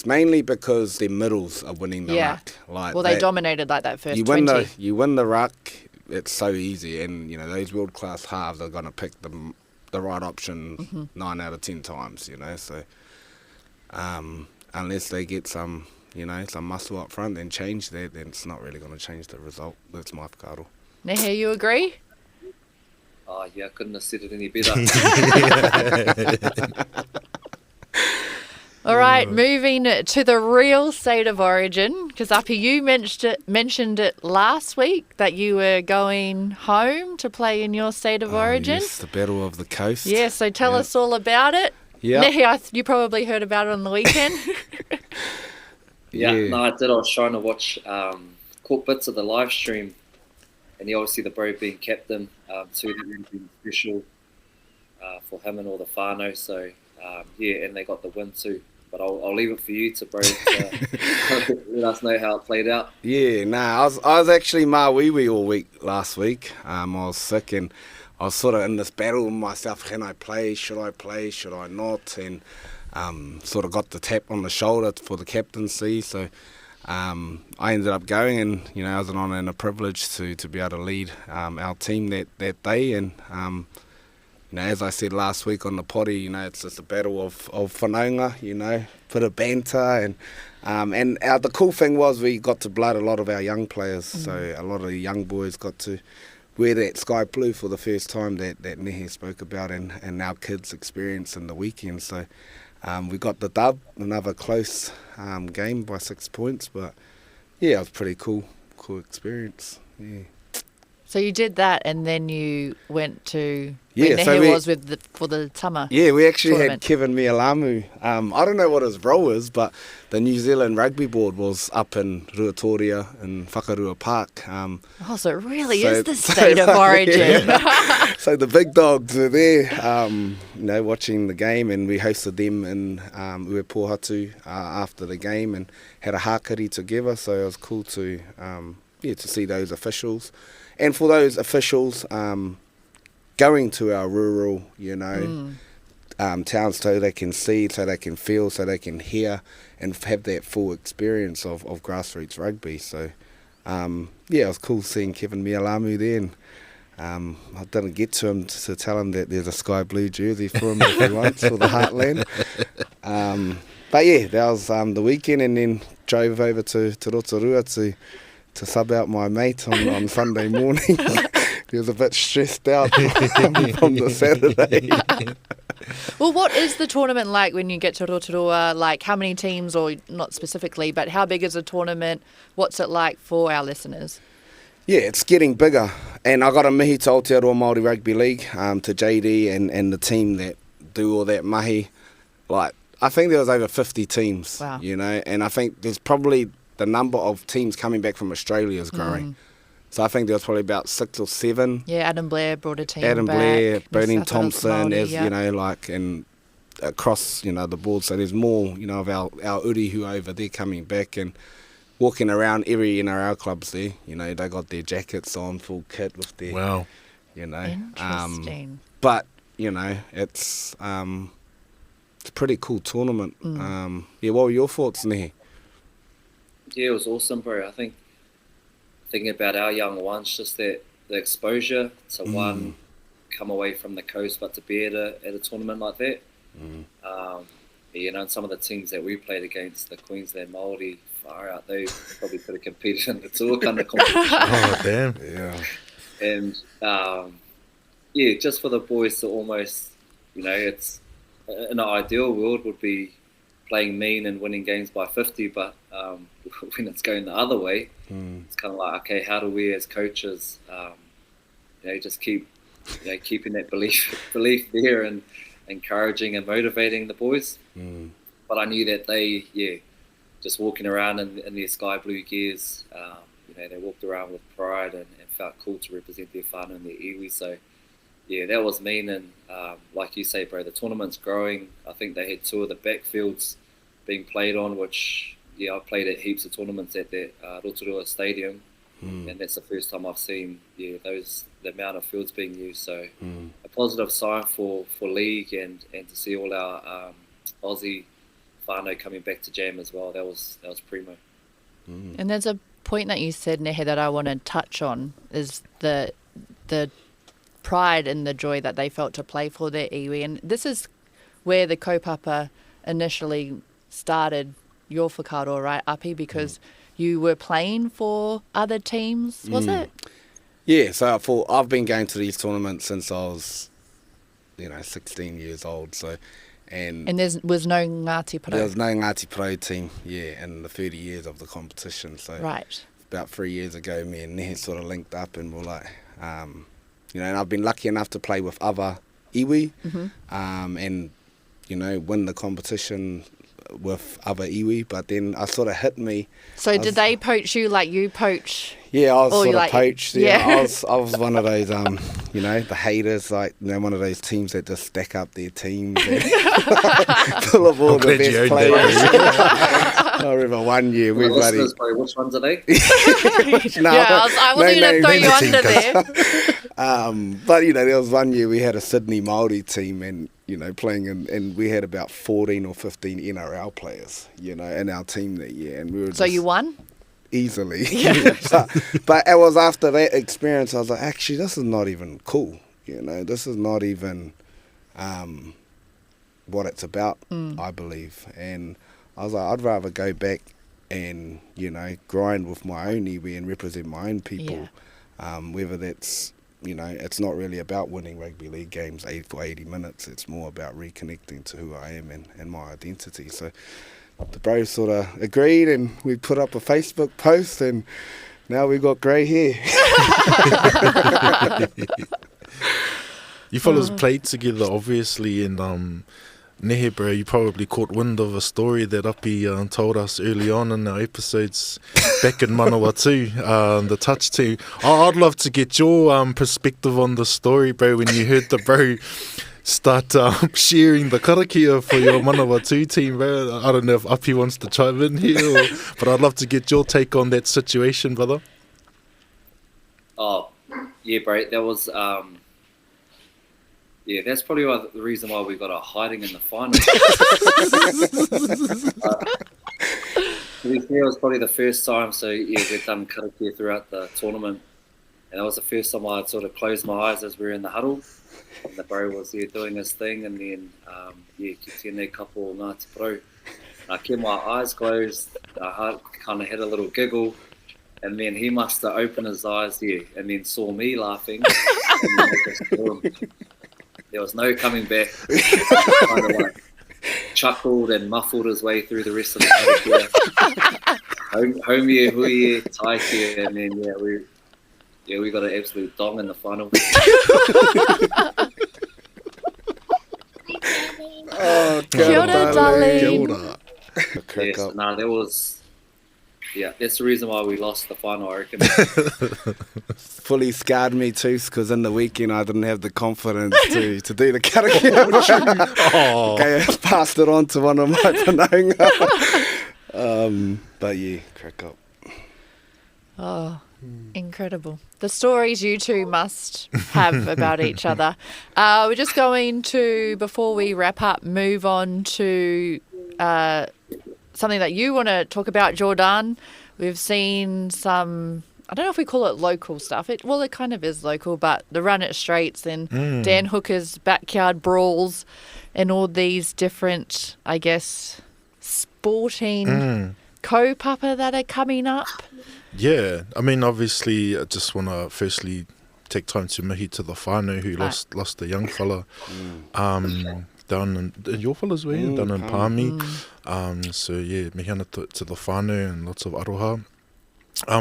mainly because their middles are winning the ruck. Like, they dominated like that first 20. You win the ruck, it's so easy, and those world class halves are going to pick the right option 9 out of 10 times. So. Unless they get some muscle up front and change that, then it's not really going to change the result. That's my whakaaro. Nehe, you agree? Oh, I couldn't have said it any better. All right, moving to the real state of origin, because Uppy, you mentioned it last week that you were going home to play in your state of origin. Yes, the Battle of the Coast. Yeah, so tell us all about it. Yeah. Nehe, you probably heard about it on the weekend. No, I did. I was trying to watch, caught bits of the live stream, and obviously the bro being captain, so it really been special for him and all the whānau. So, and they got the win too. But I'll leave it for you to let us know how it played out. I was actually Mawiwi all week last week. I was sick and I was sort of in this battle with myself. Can I play? Should I play? Should I not? And sort of got the tap on the shoulder for the captaincy. So I ended up going, and I was an honour and a privilege to be able to lead our team that day. And as I said last week on the potty, it's just a battle of whanaunga, bit of banter. And the cool thing was we got to blood a lot of our young players. So a lot of the young boys got to wear that sky blue for the first time that Nehe spoke about, and our kids experienced in the weekend. So we got the dub, another close game by 6 points. But, it was pretty cool experience. Yeah. So you did that, and then you went to Yeah, where so Nehe was for the summer. Yeah, we actually tournament. had Kevin Mialamu. I don't know what his role is, but the New Zealand Rugby Board was up in Ruatoria in Whakarua Park. So it really so- is the state of origin. So the big dogs were there, watching the game, and we hosted them in Uepohatu after the game and had a hakari together. So it was cool to see those officials, and for those officials going to our rural, towns so they can see, so they can feel, so they can hear, and have that full experience of grassroots rugby. So it was cool seeing Kevin Mialamu there, and I didn't get to him to tell him that there's a sky blue jersey for him if he wants for the Heartland. But yeah, that was the weekend, and then drove over to Rotorua to sub out my mate on Sunday morning. He was a bit stressed out from the Saturday. Well, what is the tournament like when you get to Rotorua? Like, how many teams, or not specifically, but how big is the tournament? What's it like for our listeners? Yeah, it's getting bigger. And I got a mihi to Aotearoa Māori Rugby League, to JD and the team that do all that mahi. Like, I think there was over 50 teams, Wow. And I think there's probably the number of teams coming back from Australia is growing. So I think there was probably about 6 or 7. Yeah, Adam Blair brought a team Adam back. Blair, Bernard New South Wales Thompson, Māori, as and across, the board. So there's more, of our uri who are over there coming back and walking around every NRL clubs there. They got their jackets on, full kit with their, Wow. Interesting. But, it's a pretty cool tournament. What were your thoughts, Nehe? Yeah, it was awesome, bro. I think thinking about our young ones, just the exposure to one, come away from the coast, but to be at a tournament like that. And some of the teams that we played against, the Queensland Māori, far out, they probably could have competed in the tour kind of competition. Oh, damn. Yeah. And just for the boys to almost, it's in an ideal world would be playing mean and winning games by 50, but when it's going the other way, it's kind of like, okay, how do we as coaches, just keep, keeping that belief there and encouraging and motivating the boys. But I knew that they, just walking around in their sky blue gears, they walked around with pride and felt cool to represent their whānau and their iwi. So, that was mean. And like you say, bro, the tournament's growing. I think they had 2 of the backfields being played on, which, I played at heaps of tournaments at that Rotorua Stadium. And that's the first time I've seen, the amount of fields being used. So a positive sign for league and to see all our Aussie whānau coming back to jam as well. That was primo. And there's a point that you said, Nehe, that I want to touch on, is the pride and the joy that they felt to play for their iwi. And this is where the Copapa initially started your whakaaro, right, Api? Because you were playing for other teams, was it? Yeah, so I've been going to these tournaments since I was, 16 years old. So, and there was no Ngāti Pro. There was no Ngāti Pro team, in the 30 years of the competition. So right. About 3 years ago, me and Nehe sort of linked up and were like, and I've been lucky enough to play with other iwi, and win the competition with other iwi. But then I sort of hit me. So did they poach you like you poach? Yeah, I was or sort of like, poached. yeah. I was one of those, the haters, like one of those teams that just stack up their teams and full of all the best players. I remember one year we bloody. Which ones are they? I wasn't going to throw you under there. But there was one year we had a Sydney Māori team and playing and we had about 14 or 15 NRL players, in our team that year, and we were. So you won? Easily. But it was after that experience I was like, actually this is not even cool. This is not even what it's about, I believe. And I was like, I'd rather go back and, grind with my own iwi and represent my own people. Whether that's, it's not really about winning rugby league games for 80 minutes. It's more about reconnecting to who I am and my identity. So the bros sort of agreed and we put up a Facebook post and Now we got grey hair. You fellas played together, obviously, and Nehe, bro, you probably caught wind of a story that Uppy told us early on in our episodes back in Manawatu, the touch team. I'd love to get your perspective on the story, bro, when you heard the bro start sharing the karakia for your Manawatu team, bro. I don't know if Uppy wants to chime in here, but I'd love to get your take on that situation, brother. Oh, yeah, bro. That was, that's probably the reason why we got a hiding in the final. To be fair, it was probably the first time. So, yeah, we've done karakia throughout the tournament. And that was the first time I sort of closed my eyes as we were in the huddle. And the bro was doing his thing. And then, ki tēnei couple ngāti bro. I kept my eyes closed. I kind of had a little giggle. And then he must have opened his eyes and then saw me laughing. And then there was no coming back. Kind of like chuckled and muffled his way through the rest of the karakia. Homie, hui, taiki, and then we got an absolute dong in the final. Oh, Kia ora, darling. Kia ora. Yes, that was. Yeah, that's the reason why we lost the final, I reckon. Fully scarred me too, because in the weekend I didn't have the confidence to do the karakia. Okay, I passed it on to one of my whanaunga. But yeah, crack up. Oh, incredible. The stories you two must have about each other. We're just going to, before we wrap up, move on to something that you want to talk about, Jordan. We've seen some, I don't know if we call it local stuff. It kind of is local, but the run at straights and Dan Hooker's backyard brawls and all these different, I guess, sporting Copapa that are coming up. Yeah, I mean, obviously, I just want to firstly take time to mihi to the whānau who lost a young fella down in your fellas way, down in Palmy. So yeah, mihana to the whānau and lots of aroha.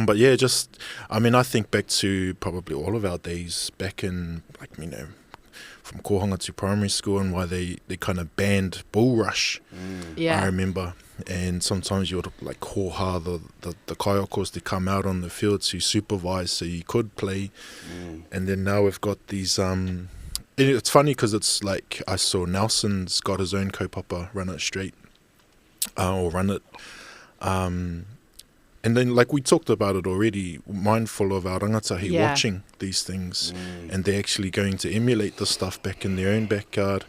But yeah, just, I mean, I think back to probably all of our days back in, like, you know, from kohanga to primary school, and why they kind of banned bull rush. Yeah. I remember. And sometimes you would like koha the kaiokos to come out on the field to supervise so you could play. And then now we've got these it's funny because it's like I saw Nelson's got his own Copapa run it straight or run it. And then, like we talked about it already, mindful of our rangatahi watching these things, and they're actually going to emulate this stuff back in their own backyard.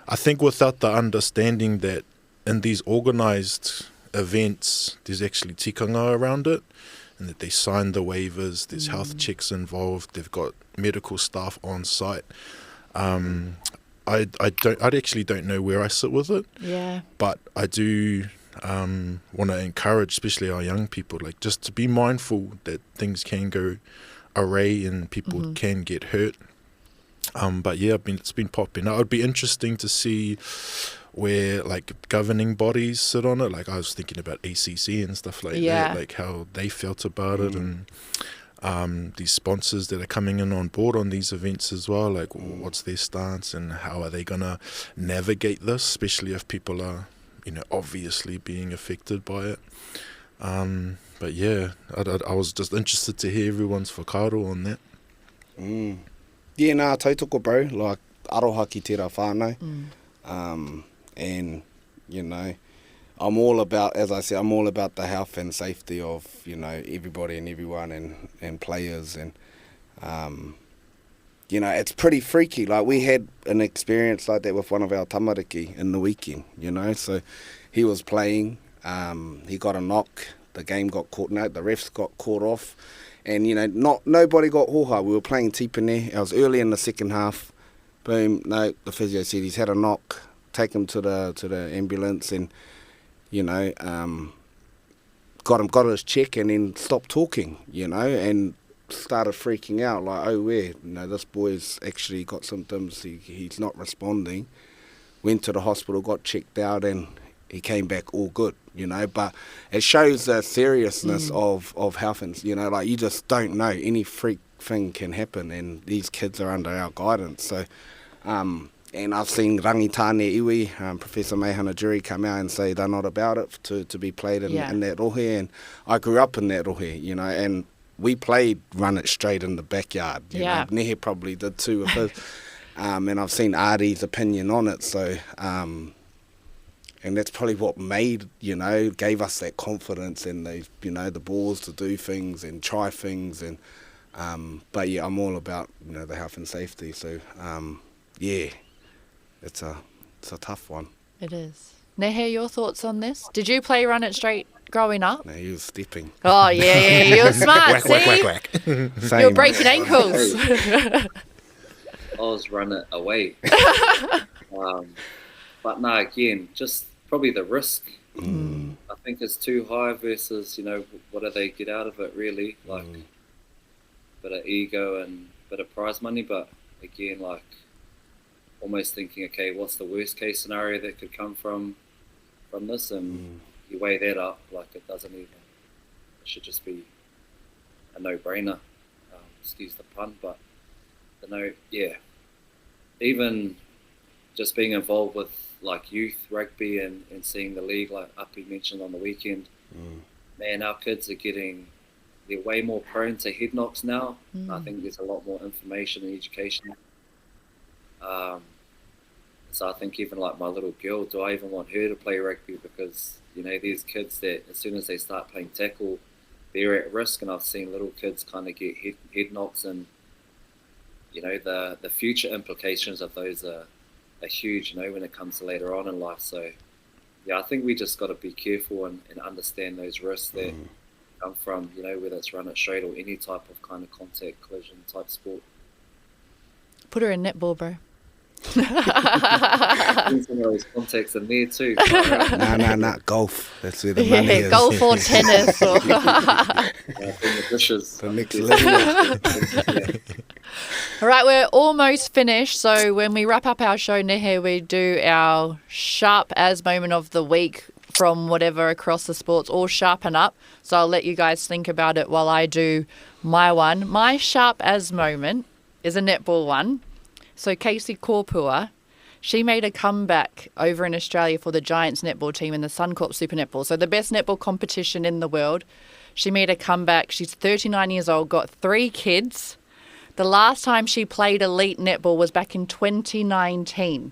I think without the understanding that in these organised events, there's actually tikanga around it, and that they sign the waivers, there's health checks involved, they've got medical staff on site. I actually don't know where I sit with it. Yeah. But I do want to encourage, especially our young people, like just to be mindful that things can go awry and people can get hurt. But yeah, it's been popping. It would be interesting to see where like governing bodies sit on it. Like I was thinking about ACC and stuff like that, like how they felt about it, and these sponsors that are coming in on board on these events as well, like what's their stance and how are they gonna navigate this, especially if people are, you know, obviously being affected by it. But yeah, I was just interested to hear everyone's whakaaro on that. Yeah, nā tautoko, bro, like aroha ki tērā whānau. And, you know, I'm all about, as I said, I'm all about the health and safety of, you know, everybody and everyone and players. And, you know, it's pretty freaky. Like, we had an experience like that with one of our tamariki in the weekend, you know. So he was playing, he got a knock, the game got caught out, the refs got caught off. And, you know, nobody got hoha. We were playing tipene. It was early in the second half. Boom, no, the physio said he's had a knock. Take him to the ambulance, and you know, got his check, and then stopped talking, you know, and started freaking out like, oh, where, you know, this boy's actually got symptoms. He's not responding. Went to the hospital, got checked out, and he came back all good, you know. But it shows the seriousness of health, and you know, like you just don't know, any freak thing can happen, and these kids are under our guidance. So, and I've seen Rangitane Iwi, Professor Meihana Jury, come out and say they're not about it to be played in that rohe, and I grew up in that rohe, you know, and we played run it straight in the backyard. You know, Nehe probably did too with his. And I've seen Ari's opinion on it, so and that's probably what made, you know, gave us that confidence and the, you know, the balls to do things and try things, and but yeah, I'm all about, you know, the health and safety. So yeah, it's a tough one. It is. Nehe, your thoughts on this? Did you play run it straight growing up? No, he was stepping. Oh yeah, you were smart. Whack. You were breaking ankles. I was run it away. But no, again, just probably the risk. I think it's too high versus, you know, what do they get out of it really? Like bit of ego and bit of prize money, but again, like almost thinking, okay, what's the worst case scenario that could come from this? And you weigh that up, like it should just be a no-brainer. Excuse the pun, but even just being involved with like youth rugby and seeing the league, like Uppy mentioned on the weekend, man, our kids they're way more prone to head knocks now. I think there's a lot more information and education. So I think even like my little girl, do I even want her to play rugby? Because, you know, there's kids that as soon as they start playing tackle, they're at risk, and I've seen little kids kind of get head knocks, and you know, the future implications of those are huge, you know, when it comes to later on in life. So yeah, I think we just got to be careful and understand those risks that come from, you know, whether it's run it straight or any type of kind of contact collision type sport. Put her in netball, bro. There's some of those contacts in there too. Nah, golf. That's where the money is. Golf or tennis. Or the dishes. The next level. All right, we're almost finished. So when we wrap up our show, Nehe, we do our sharp as moment of the week from whatever across the sports, or sharpen up. So I'll let you guys think about it while I do my one. My sharp as moment is a netball one. So Casey Korpua, she made a comeback over in Australia for the Giants netball team in the Suncorp Super Netball. So the best netball competition in the world. She made a comeback. She's 39 years old, got 3 kids. The last time she played elite netball was back in 2019.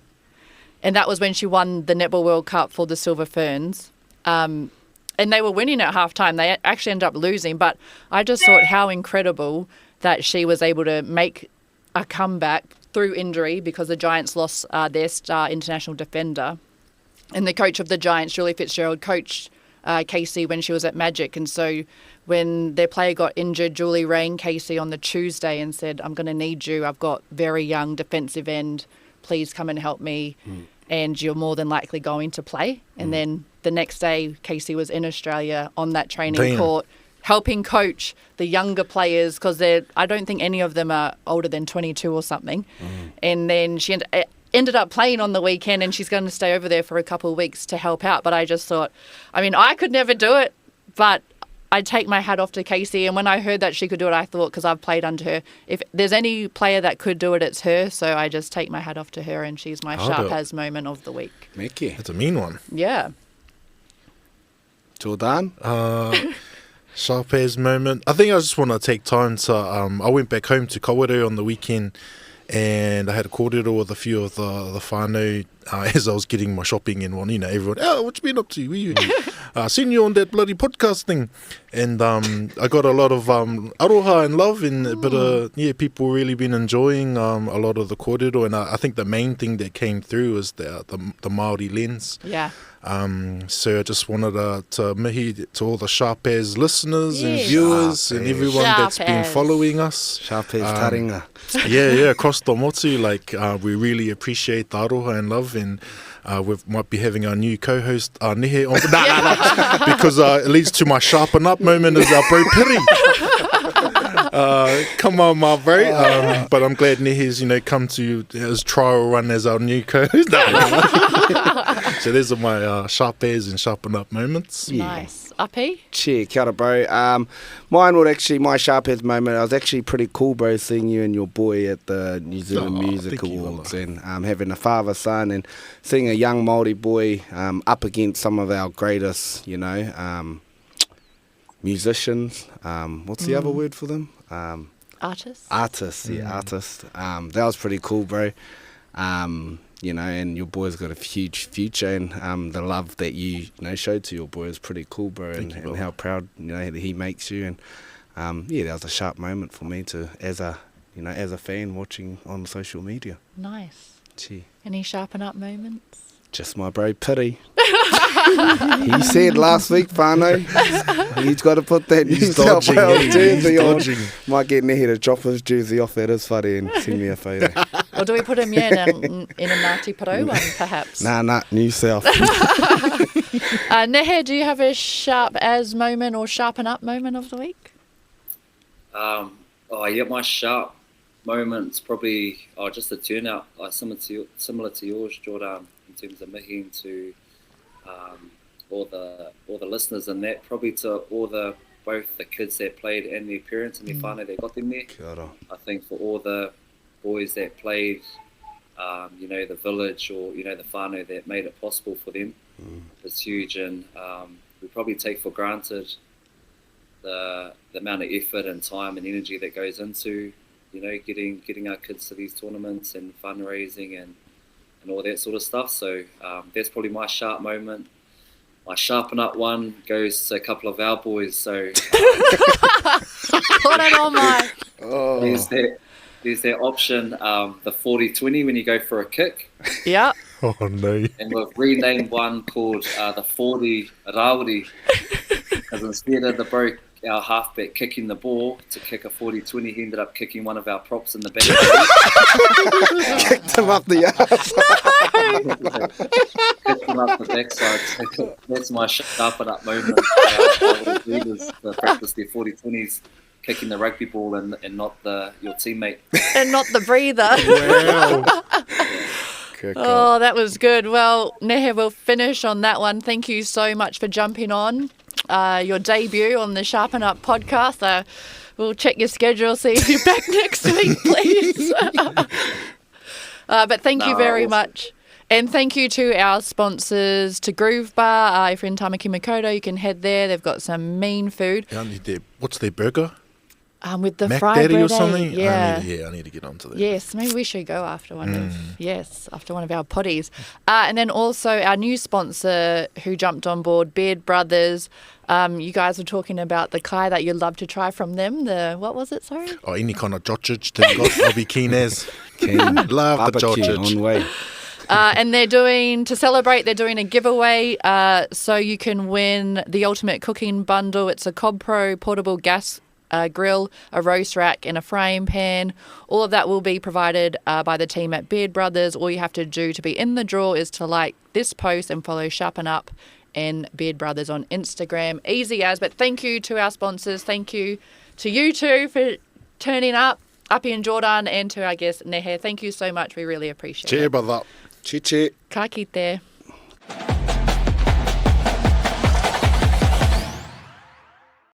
And that was when she won the Netball World Cup for the Silver Ferns. And they were winning at halftime. They actually ended up losing. But I just thought how incredible that she was able to make a comeback through injury, because the Giants lost their star international defender. And the coach of the Giants, Julie Fitzgerald, coached Casey when she was at Magic. And so when their player got injured, Julie rang Casey on the Tuesday and said, I'm going to need you. I've got very young defensive end. Please come and help me. And you're more than likely going to play. And then the next day, Casey was in Australia on that training court, helping coach the younger players, because I don't think any of them are older than 22 or something. And then she ended up playing on the weekend, and she's going to stay over there for a couple of weeks to help out. But I just thought, I mean, I could never do it, but I take my hat off to Casey. And when I heard that she could do it, I thought, because I've played under her, if there's any player that could do it, it's her. So I just take my hat off to her, and she's my sharp as moment of the week. Mickey. That's a mean one. Yeah. Jordan? Sharp as moment. I think I just want to take time to, I went back home to Kawerau on the weekend, and I had a kōrero with a few of the whānau as I was getting my shopping in one. You know, everyone, what you been up to? We seen you on that bloody podcast thing. And I got a lot of aroha and love, but people really been enjoying a lot of the kōrero. And I think the main thing that came through is the Māori lens. Yeah. So I just wanted to mihi to all the sharp as listeners and viewers and everyone that's been following us. Sharp as taringa. Yeah, across the motu, we really appreciate the aroha and love, and we might be having our new co-host Nehe on, because it leads to my sharpen up moment is our bro Piri. Come on, my bro. But I'm glad Nehe's, come to his trial run as our new coach. So these are my sharp airs and sharpen up moments. Nice. Uppy? Cheer, kia ora, bro. Mine would actually, my sharp heads moment, I was actually pretty cool, bro, seeing you and your boy at the New Zealand Music Awards and having a father-son and seeing a young Māori boy up against some of our greatest, musicians. What's the other word for them? Artists? Artists. That was pretty cool, bro. And your boy's got a huge future, and the love that you showed to your boy is pretty cool, bro, and how proud that he makes you, and that was a sharp moment for me to as a fan watching on social media. Nice. Gee. Any sharpen up moments? Just my bro Pity. He said last week, whānau, he's got to put that New South Wales jersey on. Might get Nehe to drop his jersey off at his whare and send me a photo. Or do we put him in a Ngāti Porou one, perhaps? Nah, New South. Nehe, do you have a sharp as moment or sharpen up moment of the week? My sharp moment's probably just a turnout, similar to yours, Jordan, in terms of mihi to all the listeners, and that probably to both the kids that played and their parents and their whānau that got them there. I think for all the boys that played, the village or the whānau that made it possible for them, it's huge, and we probably take for granted the amount of effort and time and energy that goes into getting our kids to these tournaments and fundraising and all that sort of stuff. So that's probably my sharp moment. My sharpen up one goes to a couple of our boys. So Put it on my. There's that option, the 40-20 when you go for a kick. Yeah. Oh no. And we've renamed one called the 40 Rauri, because instead of our halfback kicking the ball to kick a 40-20, he ended up kicking one of our props in the back. Kicked him up the ass. Kicked him up the backside. So that's my sharpen up moment. Leaders to practice their 40-20s, kicking the rugby ball and not your teammate. And not the breather. Wow. Oh, that was good. Well, Nehe, we'll finish on that one. Thank you so much for jumping on your debut on the Sharpen Up podcast. We'll check your schedule, see if you're back next week, please. But thank you very much. And thank you to our sponsors, to Groove Bar. If you're in Tamaki Makaurau, you can head there. They've got some mean food. What's their burger? With the Mac fried Daddy bread, or something? Yeah. I need to get onto that. Yes, maybe we should go after one of our potties. And then also our new sponsor who jumped on board, Beard Brothers. You guys were talking about the kai that you'd love to try from them. What was it, sorry? Any kind of jotchage they've got, I'll be keen as. Love the jotchage. On way. And they're doing a giveaway, so you can win the ultimate cooking bundle. It's a Cob Pro portable gas grill, a roast rack and a frying pan. All of that will be provided by the team at Beard Brothers. All you have to do to be in the draw is to like this post and follow Sharpen Up and Beard Brothers on Instagram. Easy as, but thank you to our sponsors. Thank you to you two for turning up, Uppy and Jordan, and to our guest Nehe. Thank you so much. We really appreciate it. Cheer, brother. Che. Ka kite.